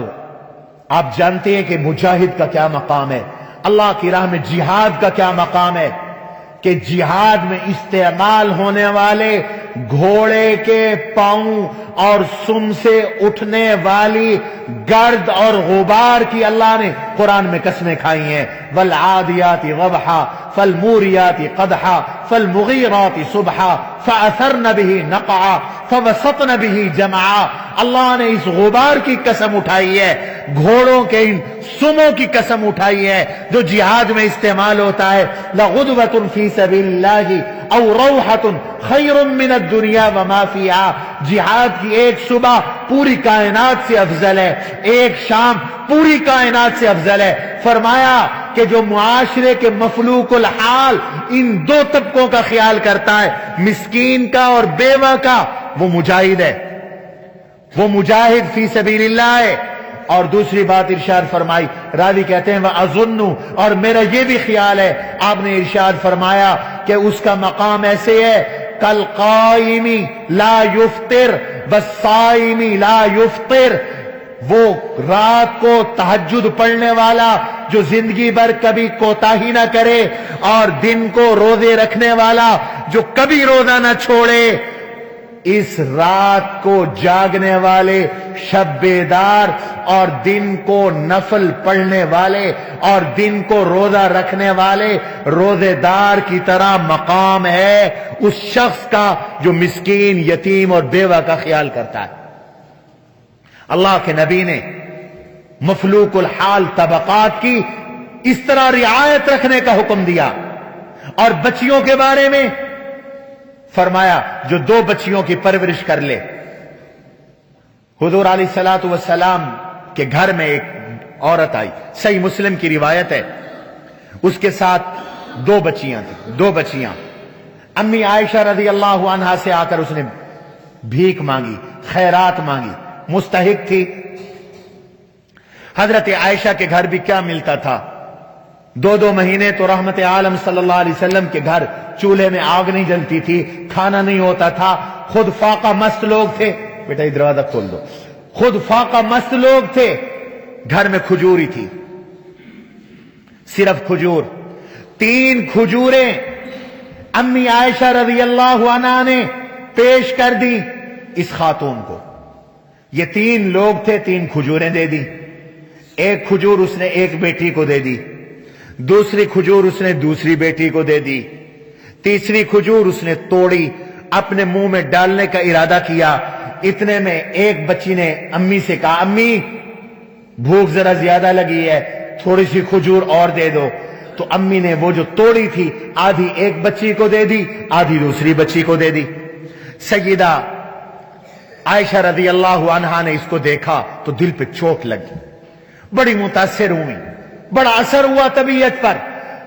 Speaker 2: آپ جانتے ہیں کہ مجاہد کا کیا مقام ہے، اللہ کی راہ میں جہاد کا کیا مقام ہے، کہ جہاد میں استعمال ہونے والے گھوڑے کے پاؤں اور سم سے اٹھنے والی گرد اور غبار کی اللہ نے قرآن میں قسمیں کھائی ہیں، والعادیات ضبحا فالموریات قدحا فالمغیرات صبحا فاثرن به نقعا فوسطن به جمعا۔ اللہ نے اس غبار کی قسم اٹھائی ہے، گھوڑوں کے ان سموں کی قسم اٹھائی ہے جو جہاد میں استعمال ہوتا ہے۔ لغدوۃ فی سبیل اللہ او روحۃ خیر من الدنیا وما فیہا، جہاد کی ایک صبح پوری کائنات سے افضل ہے، ایک شام پوری کائنات سے افضل ہے۔ فرمایا کہ جو معاشرے کے مفلوق الحال ان دو طبقوں کا خیال کرتا ہے، مسکین کا اور بیوہ کا، وہ مجاہد ہے، وہ مجاہد فی سبیل اللہ ہے۔ اور دوسری بات ارشاد فرمائی، راوی کہتے ہیں وَأَظُنُّ، اور میرا یہ بھی خیال ہے، آپ نے ارشاد فرمایا کہ اس کا مقام ایسے ہے کالقائم لا یفطر والصائم لا یفطر، وہ رات کو تہجد پڑھنے والا جو زندگی بھر کبھی کوتاہی نہ کرے، اور دن کو روزے رکھنے والا جو کبھی روزہ نہ چھوڑے، اس رات کو جاگنے والے شب بیدار اور دن کو نفل پڑھنے والے اور دن کو روزہ رکھنے والے روزے دار کی طرح مقام ہے اس شخص کا جو مسکین، یتیم اور بیوہ کا خیال کرتا ہے۔ اللہ کے نبی نے مفلوق الحال طبقات کی اس طرح رعایت رکھنے کا حکم دیا، اور بچیوں کے بارے میں فرمایا جو دو بچیوں کی پرورش کر لے۔ حضور علیہ الصلوۃ والسلام کے گھر میں ایک عورت آئی، صحیح مسلم کی روایت ہے، اس کے ساتھ دو بچیاں تھیں، دو بچیاں۔ امی عائشہ رضی اللہ عنہا سے آ کر اس نے بھیک مانگی، خیرات مانگی، مستحق تھی۔ حضرت عائشہ کے گھر بھی کیا ملتا تھا، دو دو مہینے تو رحمت عالم صلی اللہ علیہ وسلم کے گھر چولہے میں آگ نہیں جلتی تھی، کھانا نہیں ہوتا تھا، خود فاقہ مست لوگ تھے۔ بیٹا یہ دروازہ کھول دو، خود فاقہ مست لوگ تھے، گھر میں کھجوری تھی، صرف کھجور، 3 کھجوریں امی عائشہ رضی اللہ عنہا نے پیش کر دی اس خاتون کو۔ یہ 3 لوگ تھے، 3 کھجوریں دے دی۔ ایک کھجور اس نے ایک بیٹی کو دے دی، دوسری کھجور اس نے دوسری بیٹی کو دے دی، تیسری کھجور اس نے توڑی، اپنے منہ میں ڈالنے کا ارادہ کیا۔ اتنے میں ایک بچی نے امی سے کہا، امی بھوک ذرا زیادہ لگی ہے، تھوڑی سی کھجور اور دے دو۔ تو امی نے وہ جو توڑی تھی آدھی ایک بچی کو دے دی، آدھی دوسری بچی کو دے دی۔ سیدہ عائشہ رضی اللہ عنہا نے اس کو دیکھا تو دل پہ چوٹ لگی، بڑی متاثر ہوئی، بڑا اثر ہوا طبیعت پر۔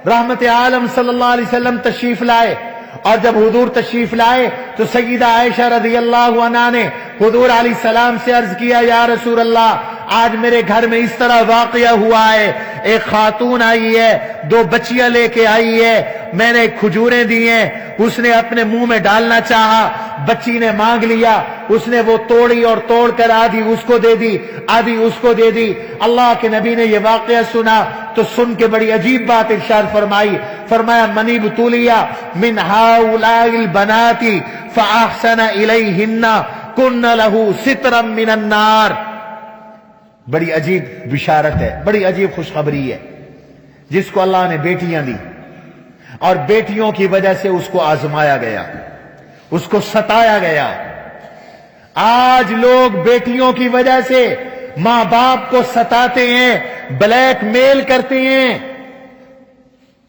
Speaker 2: رحمت عالم صلی اللہ علیہ وسلم تشریف لائے، اور جب حضور تشریف لائے تو سیدہ عائشہ رضی اللہ عنہا نے حضور علیہ السلام سے عرض کیا، یا رسول اللہ، آج میرے گھر میں اس طرح واقعہ ہوا ہے، ایک خاتون آئی ہے، دو بچیاں لے کے آئی ہے، میں نے کھجوریں دی ہیں، اس نے اپنے منہ میں ڈالنا چاہا، بچی نے مانگ لیا، اس نے وہ توڑی اور توڑ کر آدھی اس کو دے دی، آدھی اس کو دے دی۔ اللہ کے نبی نے یہ واقعہ سنا تو سن کے بڑی عجیب بات ارشاد فرمائی، فرمایا من ابتلیا من ہؤلاء البنات فاحسن الیہن کن لہ سترا من النار۔ بڑی عجیب بشارت ہے، بڑی عجیب خوشخبری ہے۔ جس کو اللہ نے بیٹیاں دی اور بیٹیوں کی وجہ سے اس کو آزمایا گیا، اس کو ستایا گیا۔ آج لوگ بیٹیوں کی وجہ سے ماں باپ کو ستاتے ہیں، بلیک میل کرتے ہیں،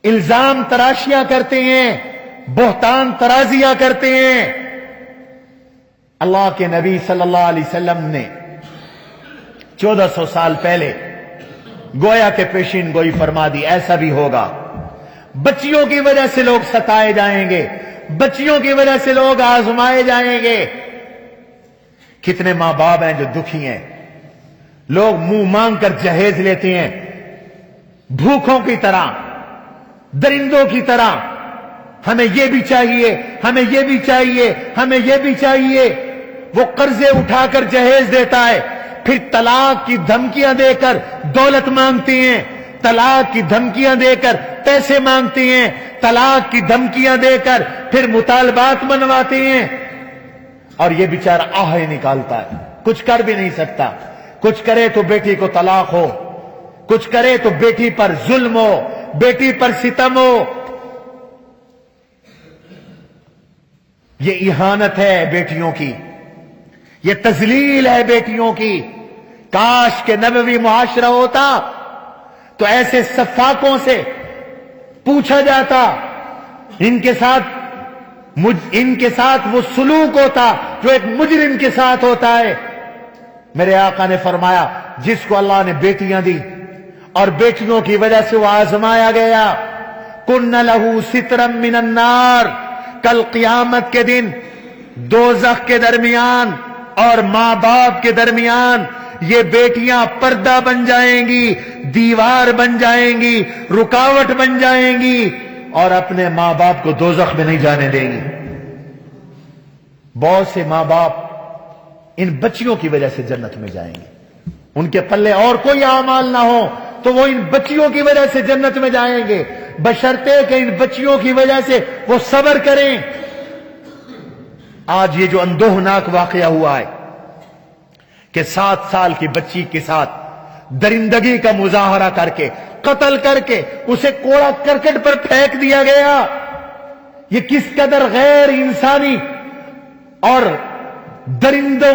Speaker 2: الزام تراشیاں کرتے ہیں، بہتان ترازیاں کرتے ہیں۔ اللہ کے نبی صلی اللہ علیہ وسلم نے 1400 سال پہلے گویا کے پیشین گوئی فرما دی، ایسا بھی ہوگا۔ بچیوں کی وجہ سے لوگ ستائے جائیں گے، بچیوں کی وجہ سے لوگ آزمائے جائیں گے۔ کتنے ماں باپ ہیں جو دکھی ہیں، لوگ منہ مانگ کر جہیز لیتے ہیں، بھوکھوں کی طرح، درندوں کی طرح، ہمیں یہ بھی چاہیے، ہمیں یہ بھی چاہیے، ہمیں یہ بھی چاہیے۔ وہ قرضے اٹھا کر جہیز دیتا ہے، پھر طلاق کی دھمکیاں دے کر دولت مانگتے ہیں، طلاق کی دھمکیاں دے کر پیسے مانگتے ہیں، طلاق کی دھمکیاں دے کر پھر مطالبات منواتے ہیں، اور یہ بیچارہ آہے نکالتا ہے، کچھ کر بھی نہیں سکتا۔ کچھ کرے تو بیٹی کو طلاق ہو، کچھ کرے تو بیٹی پر ظلم ہو، بیٹی پر ستم ہو۔ یہ اہانت ہے بیٹیوں کی، یہ تذلیل ہے بیٹیوں کی۔ کاش کے نبوی معاشرہ ہوتا تو ایسے سفاکوں سے پوچھا جاتا، ان کے ساتھ وہ سلوک ہوتا جو ایک مجرم کے ساتھ ہوتا ہے۔ میرے آقا نے فرمایا، جس کو اللہ نے بیٹیاں دی اور بیٹیوں کی وجہ سے وہ آزمایا گیا، کن لہ سترا من النار، کل قیامت کے دن دوزخ کے درمیان اور ماں باپ کے درمیان یہ بیٹیاں پردہ بن جائیں گی، دیوار بن جائیں گی، رکاوٹ بن جائیں گی، اور اپنے ماں باپ کو دوزخ میں نہیں جانے دیں گی۔ بہت سے ماں باپ ان بچیوں کی وجہ سے جنت میں جائیں گے، ان کے پلے اور کوئی اعمال نہ ہو تو وہ ان بچیوں کی وجہ سے جنت میں جائیں گے، بشرطے کہ ان بچیوں کی وجہ سے وہ صبر کریں۔ آج یہ جو اندوہناک واقعہ ہوا ہے کہ 7 سال کی بچی کے ساتھ درندگی کا مظاہرہ کر کے، قتل کر کے اسے کوڑا کرکٹ پر پھینک دیا گیا، یہ کس قدر غیر انسانی اور درندوں،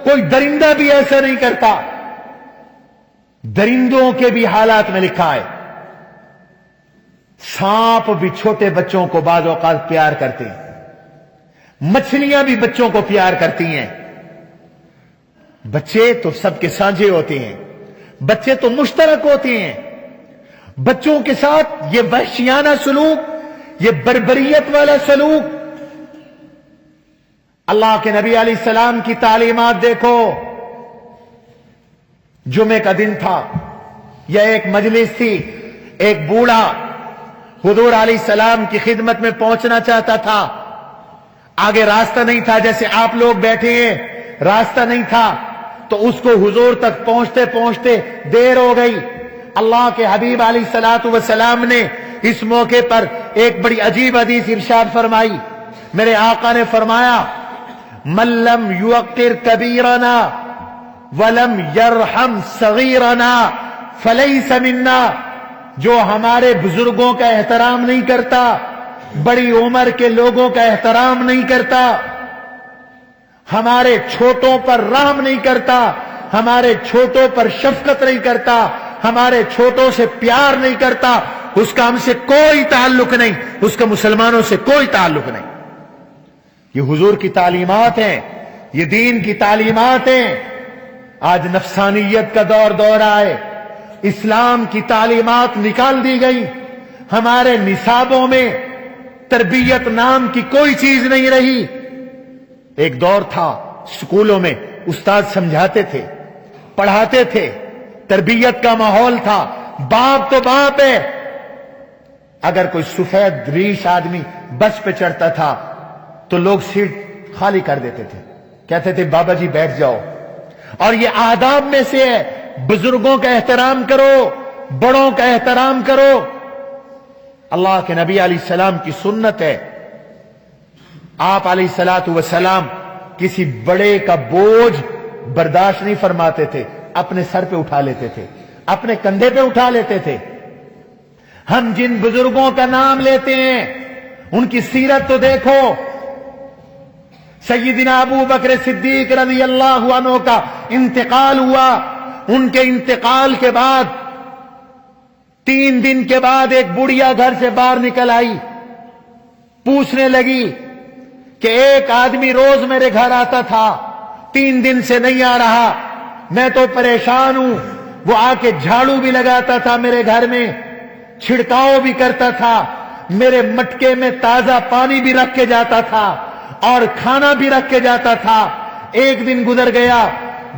Speaker 2: کوئی درندہ بھی ایسا نہیں کرتا۔ درندوں کے بھی حالات میں لکھا ہے، سانپ بھی چھوٹے بچوں کو بعض اوقات پیار کرتے ہیں، مچھلیاں بھی بچوں کو پیار کرتی ہیں۔ بچے تو سب کے سانجھے ہوتے ہیں، بچے تو مشترک ہوتے ہیں۔ بچوں کے ساتھ یہ وحشیانہ سلوک، یہ بربریت والا سلوک، اللہ کے نبی علیہ السلام کی تعلیمات دیکھو۔ جمعے کا دن تھا یا ایک مجلس تھی، ایک بوڑھا حضور علیہ السلام کی خدمت میں پہنچنا چاہتا تھا، آگے راستہ نہیں تھا، جیسے آپ لوگ بیٹھے ہیں راستہ نہیں تھا، تو اس کو حضور تک پہنچتے پہنچتے دیر ہو گئی۔ اللہ کے حبیب علیہ الصلوۃ والسلام نے اس موقع پر ایک بڑی عجیب حدیث ارشاد فرمائی۔ میرے آقا نے فرمایا، من لم یوقر کبیرنا ولم یرحم صغیرنا فلیس منا، جو ہمارے بزرگوں کا احترام نہیں کرتا، بڑی عمر کے لوگوں کا احترام نہیں کرتا، ہمارے چھوٹوں پر رحم نہیں کرتا، ہمارے چھوٹوں پر شفقت نہیں کرتا، ہمارے چھوٹوں سے پیار نہیں کرتا، اس کا ہم سے کوئی تعلق نہیں، اس کا مسلمانوں سے کوئی تعلق نہیں۔ یہ حضور کی تعلیمات ہیں، یہ دین کی تعلیمات ہیں۔ آج نفسانیت کا دور آئے، اسلام کی تعلیمات نکال دی گئی، ہمارے نصابوں میں تربیت نام کی کوئی چیز نہیں رہی۔ ایک دور تھا سکولوں میں استاد سمجھاتے تھے، پڑھاتے تھے، تربیت کا ماحول تھا، باپ تو باپ ہے۔ اگر کوئی سفید ریش آدمی بس پہ چڑھتا تھا تو لوگ سیٹ خالی کر دیتے تھے، کہتے تھے بابا جی بیٹھ جاؤ۔ اور یہ آداب میں سے ہے، بزرگوں کا احترام کرو، بڑوں کا احترام کرو۔ اللہ کے نبی علیہ السلام کی سنت ہے، آپ علیہ الصلوۃ والسلام کسی بڑے کا بوجھ برداشت نہیں فرماتے تھے، اپنے سر پہ اٹھا لیتے تھے، اپنے کندھے پہ اٹھا لیتے تھے۔ ہم جن بزرگوں کا نام لیتے ہیں ان کی سیرت تو دیکھو۔ سیدنا ابو بکر صدیق رضی اللہ عنہ کا انتقال ہوا، ان کے انتقال کے بعد 3 دن کے بعد ایک بڑھیا گھر سے باہر نکل آئی، پوچھنے لگی کہ ایک آدمی روز میرے گھر آتا تھا، 3 دن سے نہیں آ رہا، میں تو پریشان ہوں۔ وہ آ کے جھاڑو بھی لگاتا تھا میرے گھر میں، چھڑکاؤ بھی کرتا تھا، میرے مٹکے میں تازہ پانی بھی رکھ کے جاتا تھا اور کھانا بھی رکھ کے جاتا تھا۔ ایک دن گزر گیا،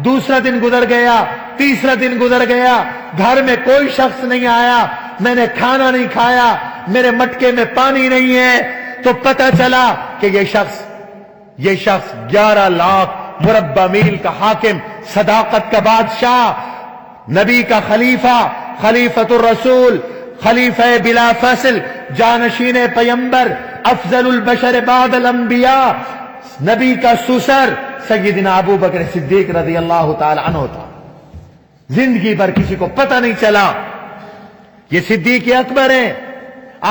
Speaker 2: دوسرا دن گزر گیا، تیسرا دن گزر گیا، گھر میں کوئی شخص نہیں آیا، میں نے کھانا نہیں کھایا، میرے مٹکے میں پانی نہیں ہے، تو پتہ چلا کہ یہ شخص 11 لاکھ مربع میل کا حاکم، صداقت کا بادشاہ، نبی کا خلیفہ، خلیفۃ الرسول، خلیفہ بلا فصل، جانشین پیمبر، افضل البشر بعد الانبیاء، نبی کا سسر سیدنا ابو بکر صدیق رضی اللہ تعالی عنہ تھا۔ زندگی بھر کسی کو پتہ نہیں چلا یہ صدیق اکبر ہیں۔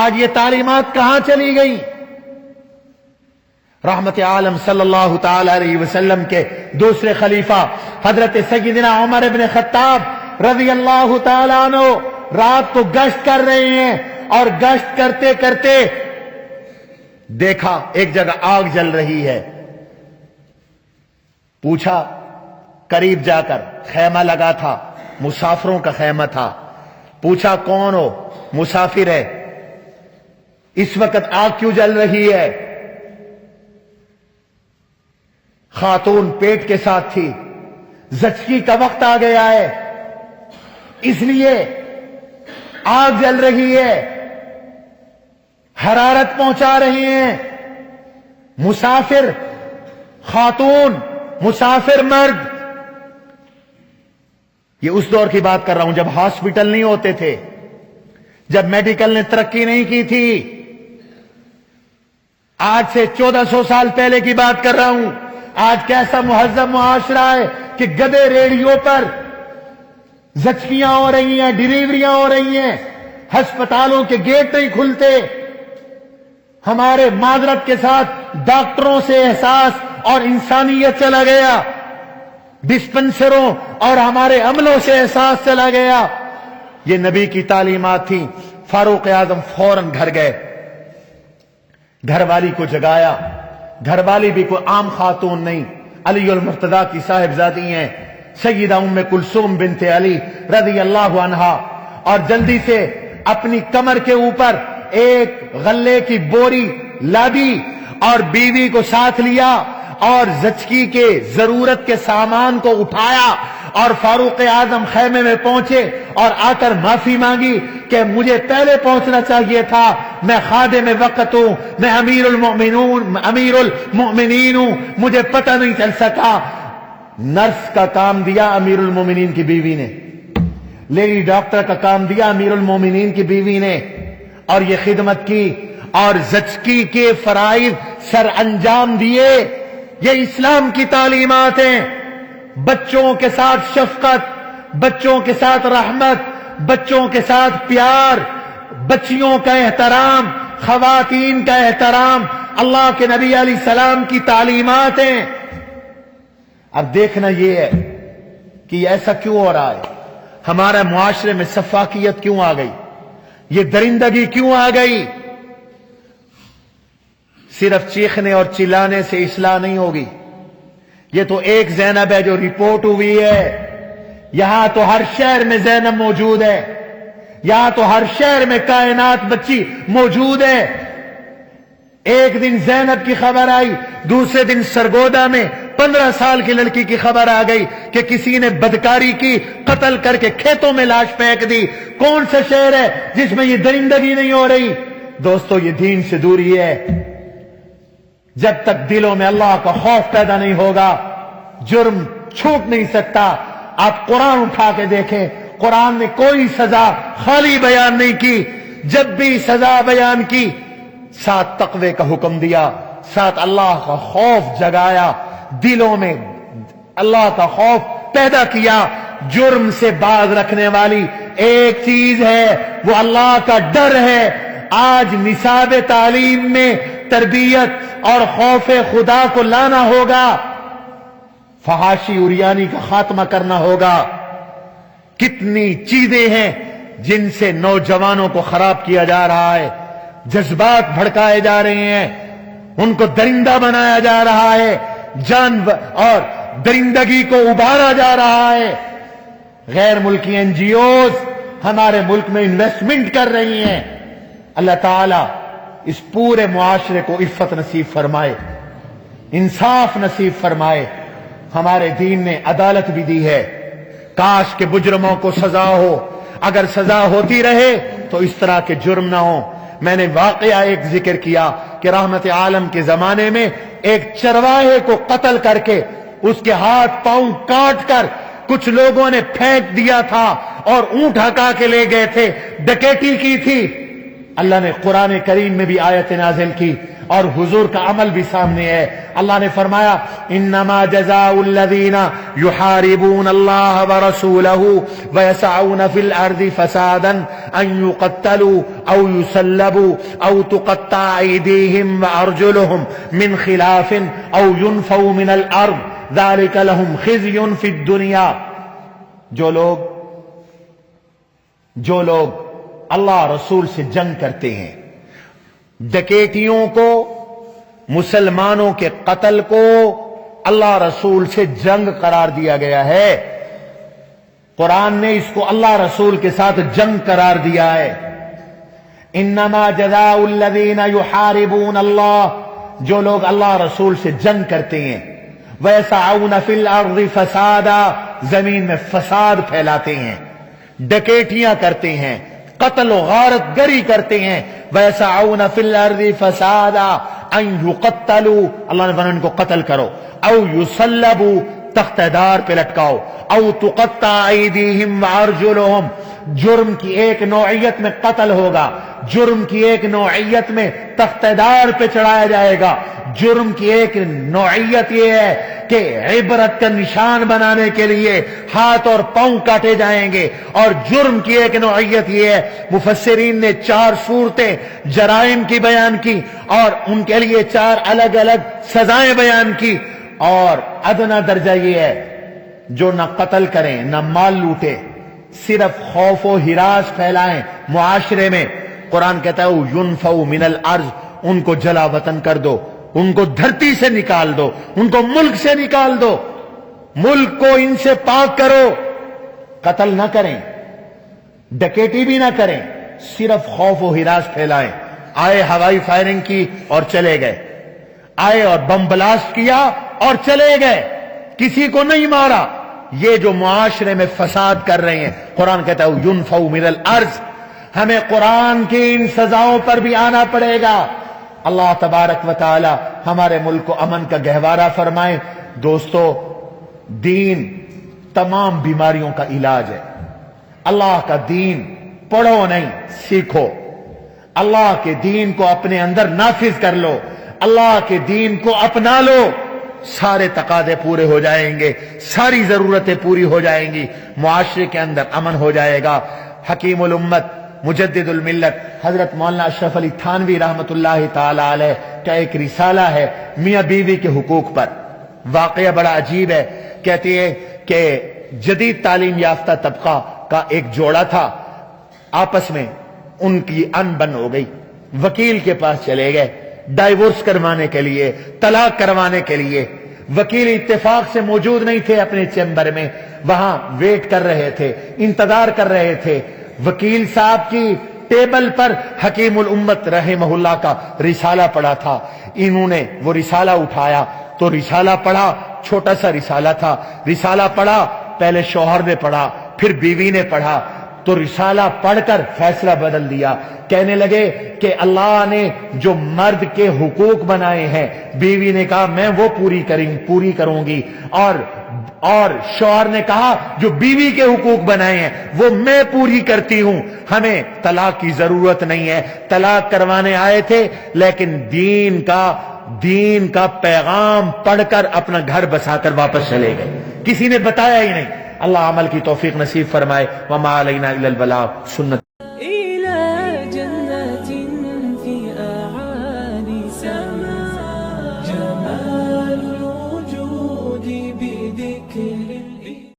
Speaker 2: آج یہ تعلیمات کہاں چلی گئی؟ رحمت عالم صلی اللہ تعالی علیہ وسلم کے دوسرے خلیفہ حضرت سیدنا عمر ابن خطاب رضی اللہ تعالی عنہ رات کو گشت کر رہے ہیں، اور گشت کرتے کرتے دیکھا ایک جگہ آگ جل رہی ہے۔ پوچھا، قریب جا کر، خیمہ لگا تھا، مسافروں کا خیمہ تھا۔ پوچھا کون ہو؟ مسافر ہے۔ اس وقت آگ کیوں جل رہی ہے؟ خاتون پیٹ کے ساتھ تھی، زچگی کا وقت آ گیا ہے، اس لیے آگ جل رہی ہے، حرارت پہنچا رہی ہیں۔ مسافر خاتون، مسافر مرد، یہ اس دور کی بات کر رہا ہوں جب ہاسپٹل نہیں ہوتے تھے، جب میڈیکل نے ترقی نہیں کی تھی۔ آج سے 1400 سال پہلے کی بات کر رہا ہوں۔ آج کیسا مہذب معاشرہ ہے کہ گدے ریڑھیوں پر زچگیاں ہو رہی ہیں، ڈلیوریاں ہو رہی ہیں، ہسپتالوں کے گیٹ نہیں کھلتے۔ ہمارے معذرت کے ساتھ ڈاکٹروں سے احساس اور انسانیت چلا گیا، ڈسپنسروں اور ہمارے عملوں سے احساس چلا گیا۔ یہ نبی کی تعلیمات تھی۔ فاروق اعظم فوراً گھر گئے، گھر والی کو جگایا۔ گھر والی بھی کوئی عام خاتون نہیں، علی المرتضیٰ کی صاحبزادی ہیں، سیدہ ام کلثوم بنت علی رضی اللہ عنہا، اور جلدی سے اپنی کمر کے اوپر ایک غلے کی بوری لادی اور بیوی کو ساتھ لیا اور زچگی کے ضرورت کے سامان کو اٹھایا، اور فاروق اعظم خیمے میں پہنچے اور آ کر معافی مانگی کہ مجھے پہلے پہنچنا چاہیے تھا، میں خادم وقت ہوں، میں امیر المؤمنین ہوں، مجھے پتہ نہیں چل سکا۔ نرس کا کام دیا امیر المومنین کی بیوی نے، لیڈی ڈاکٹر کا کام دیا امیر المومنین کی بیوی نے، اور یہ خدمت کی اور زچگی کے فرائض سر انجام دیے۔ یہ اسلام کی تعلیمات ہیں۔ بچوں کے ساتھ شفقت، بچوں کے ساتھ رحمت، بچوں کے ساتھ پیار، بچیوں کا احترام، خواتین کا احترام اللہ کے نبی علیہ السلام کی تعلیمات ہیں۔ اب دیکھنا یہ ہے کہ ایسا کیوں ہو رہا ہے، ہمارے معاشرے میں سفاکیت کیوں آ گئی، یہ درندگی کیوں آ گئی؟ صرف چیخنے اور چلانے سے اصلاح نہیں ہوگی۔ یہ تو ایک زینب ہے جو رپورٹ ہوئی ہے، یہاں تو ہر شہر میں زینب موجود ہے، یہاں تو ہر شہر میں کائنات بچی موجود ہے۔ ایک دن زینب کی خبر آئی، دوسرے دن سرگودا میں 15 سال کی لڑکی کی خبر آ گئی کہ کسی نے بدکاری کی، قتل کر کے کھیتوں میں لاش پھینک دی۔ کون سا شہر ہے جس میں یہ درندگی نہیں ہو رہی؟ دوستو یہ دین سے دوری ہے۔ جب تک دلوں میں اللہ کا خوف پیدا نہیں ہوگا جرم چھوٹ نہیں سکتا۔ آپ قرآن اٹھا کے دیکھیں، قرآن نے کوئی سزا خالی بیان نہیں کی، جب بھی سزا بیان کی ساتھ تقوی کا حکم دیا، ساتھ اللہ کا خوف جگایا، دلوں میں اللہ کا خوف پیدا کیا۔ جرم سے باز رکھنے والی ایک چیز ہے، وہ اللہ کا ڈر ہے۔ آج نصاب تعلیم میں تربیت اور خوف خدا کو لانا ہوگا، فحاشی عریانی کا خاتمہ کرنا ہوگا۔ کتنی چیزیں ہیں جن سے نوجوانوں کو خراب کیا جا رہا ہے، جذبات بھڑکائے جا رہے ہیں، ان کو درندہ بنایا جا رہا ہے، اور درندگی کو ابھارا جا رہا ہے۔ غیر ملکی این جی اوز ہمارے ملک میں انویسٹمنٹ کر رہی ہیں۔ اللہ تعالیٰ اس پورے معاشرے کو عفت نصیب فرمائے، انصاف نصیب فرمائے۔ ہمارے دین نے عدالت بھی دی ہے، کاش کہ مجرموں کو سزا ہو، اگر سزا ہوتی رہے تو اس طرح کے جرم نہ ہوں۔ میں نے واقعہ ایک ذکر کیا کہ رحمت عالم کے زمانے میں ایک چرواہے کو قتل کر کے اس کے ہاتھ پاؤں کاٹ کر کچھ لوگوں نے پھینک دیا تھا اور اونٹ ہکا کے لے گئے تھے، ڈکیتی کی تھی۔ اللہ نے قرآن کریم میں بھی آیت نازل کی اور حضور کا عمل بھی سامنے ہے۔ اللہ نے فرمایا انما جزاء الذین یحاربون اللہ ورسولہ ویسعون فی الارض فسادا ان یقتلوا او یسلبوا او تقطع ایدیہم وارجلہم من خلاف او ینفوا من الارض ذلک لہم خزی فی الدنیا۔ جو لوگ اللہ رسول سے جنگ کرتے ہیں، ڈکیتیوں کو، مسلمانوں کے قتل کو اللہ رسول سے جنگ قرار دیا گیا ہے۔ قرآن نے اس کو اللہ رسول کے ساتھ جنگ قرار دیا ہے۔ انما جزاء الذین یحاربون اللہ، جو لوگ اللہ رسول سے جنگ کرتے ہیں، ویسعون فی الارض فسادا، زمین میں فساد پھیلاتے ہیں، ڈکیتیاں کرتے ہیں، قتل و غارت گری کرتے ہیں، ویسعون فی الارض فسادا ان یقتلوا، اللہ نے فرمایا ان کو قتل کرو، او یسلبوا، تختہ دار پہ لٹکاؤ، او تقطع ایدیہم وارجلہم، جرم کی ایک نوعیت میں قتل ہوگا، جرم کی ایک نوعیت میں تختہ دار پہ چڑھایا جائے گا، جرم کی ایک نوعیت یہ ہے کہ عبرت کا نشان بنانے کے لیے ہاتھ اور پاؤں کاٹے جائیں گے، اور جرم کی ایک نوعیت یہ ہے، مفسرین نے 4 صورتیں جرائم کی بیان کی اور ان کے لیے 4 الگ الگ سزائیں بیان کی، اور ادنا درجہ یہ ہے جو نہ قتل کریں نہ مال لوٹے، صرف خوف و ہراس پھیلائیں معاشرے میں۔ قرآن کہتا ہے ينفوا من الارض، ان کو جلا وطن کر دو، ان کو دھرتی سے نکال دو، ان کو ملک سے نکال دو، ملک کو ان سے پاک کرو۔ قتل نہ کریں، ڈکیتی بھی نہ کریں، صرف خوف و ہراس پھیلائیں۔ آئے ہوائی فائرنگ کی اور چلے گئے، آئے اور بم بلاسٹ کیا اور چلے گئے، کسی کو نہیں مارا۔ یہ جو معاشرے میں فساد کر رہے ہیں، قرآن کہتا ہے ينفوا من الارض، ہمیں قرآن کی ان سزاؤں پر بھی آنا پڑے گا۔ اللہ تبارک و تعالی ہمارے ملک کو امن کا گہوارہ فرمائے۔ دوستو، دین تمام بیماریوں کا علاج ہے۔ اللہ کا دین پڑھو نہیں، سیکھو۔ اللہ کے دین کو اپنے اندر نافذ کر لو، اللہ کے دین کو اپنا لو، سارے تقاضے پورے ہو جائیں گے، ساری ضرورتیں پوری ہو جائیں گی، معاشرے کے اندر امن ہو جائے گا۔ حکیم الامت مجدد الملت حضرت مولانا اشرف علی تھانوی رحمت اللہ تعالی علیہ کا ایک رسالہ ہے میاں بیوی کے حقوق پر. واقعہ بڑا عجیب ہے. کہتے ہیں کہ جدید تعلیم یافتہ طبقہ کا ایک جوڑا تھا، آپس میں ان کی ان بن ہو گئی. وکیل کے پاس چلے گئے ڈائیورس کروانے کے لیے، طلاق کروانے کے لیے. وکیل اتفاق سے موجود نہیں تھے اپنے چیمبر میں، وہاں ویٹ کر رہے تھے، انتظار کر رہے تھے. وکیل صاحب کی ٹیبل پر حکیم الامت رحمہ اللہ کا رسالہ پڑا تھا. انہوں نے وہ رسالہ اٹھایا تو رسالہ پڑھا، چھوٹا سا رسالہ تھا. رسالہ پڑھا، پہلے شوہر نے پڑھا پھر بیوی نے پڑھا تو رسالہ پڑھ کر فیصلہ بدل دیا. کہنے لگے کہ اللہ نے جو مرد کے حقوق بنائے ہیں، بیوی نے کہا میں وہ پوری کروں گی، اور شوہر نے کہا جو بیوی کے حقوق بنائے ہیں وہ میں پوری کرتی ہوں، ہمیں طلاق کی ضرورت نہیں ہے. طلاق کروانے آئے تھے لیکن دین کا پیغام پڑھ کر اپنا گھر بسا کر واپس چلے گئے، کسی نے بتایا ہی نہیں. اللہ عمل کی توفیق نصیب فرمائے. وما علینا الا البلاغ. سنت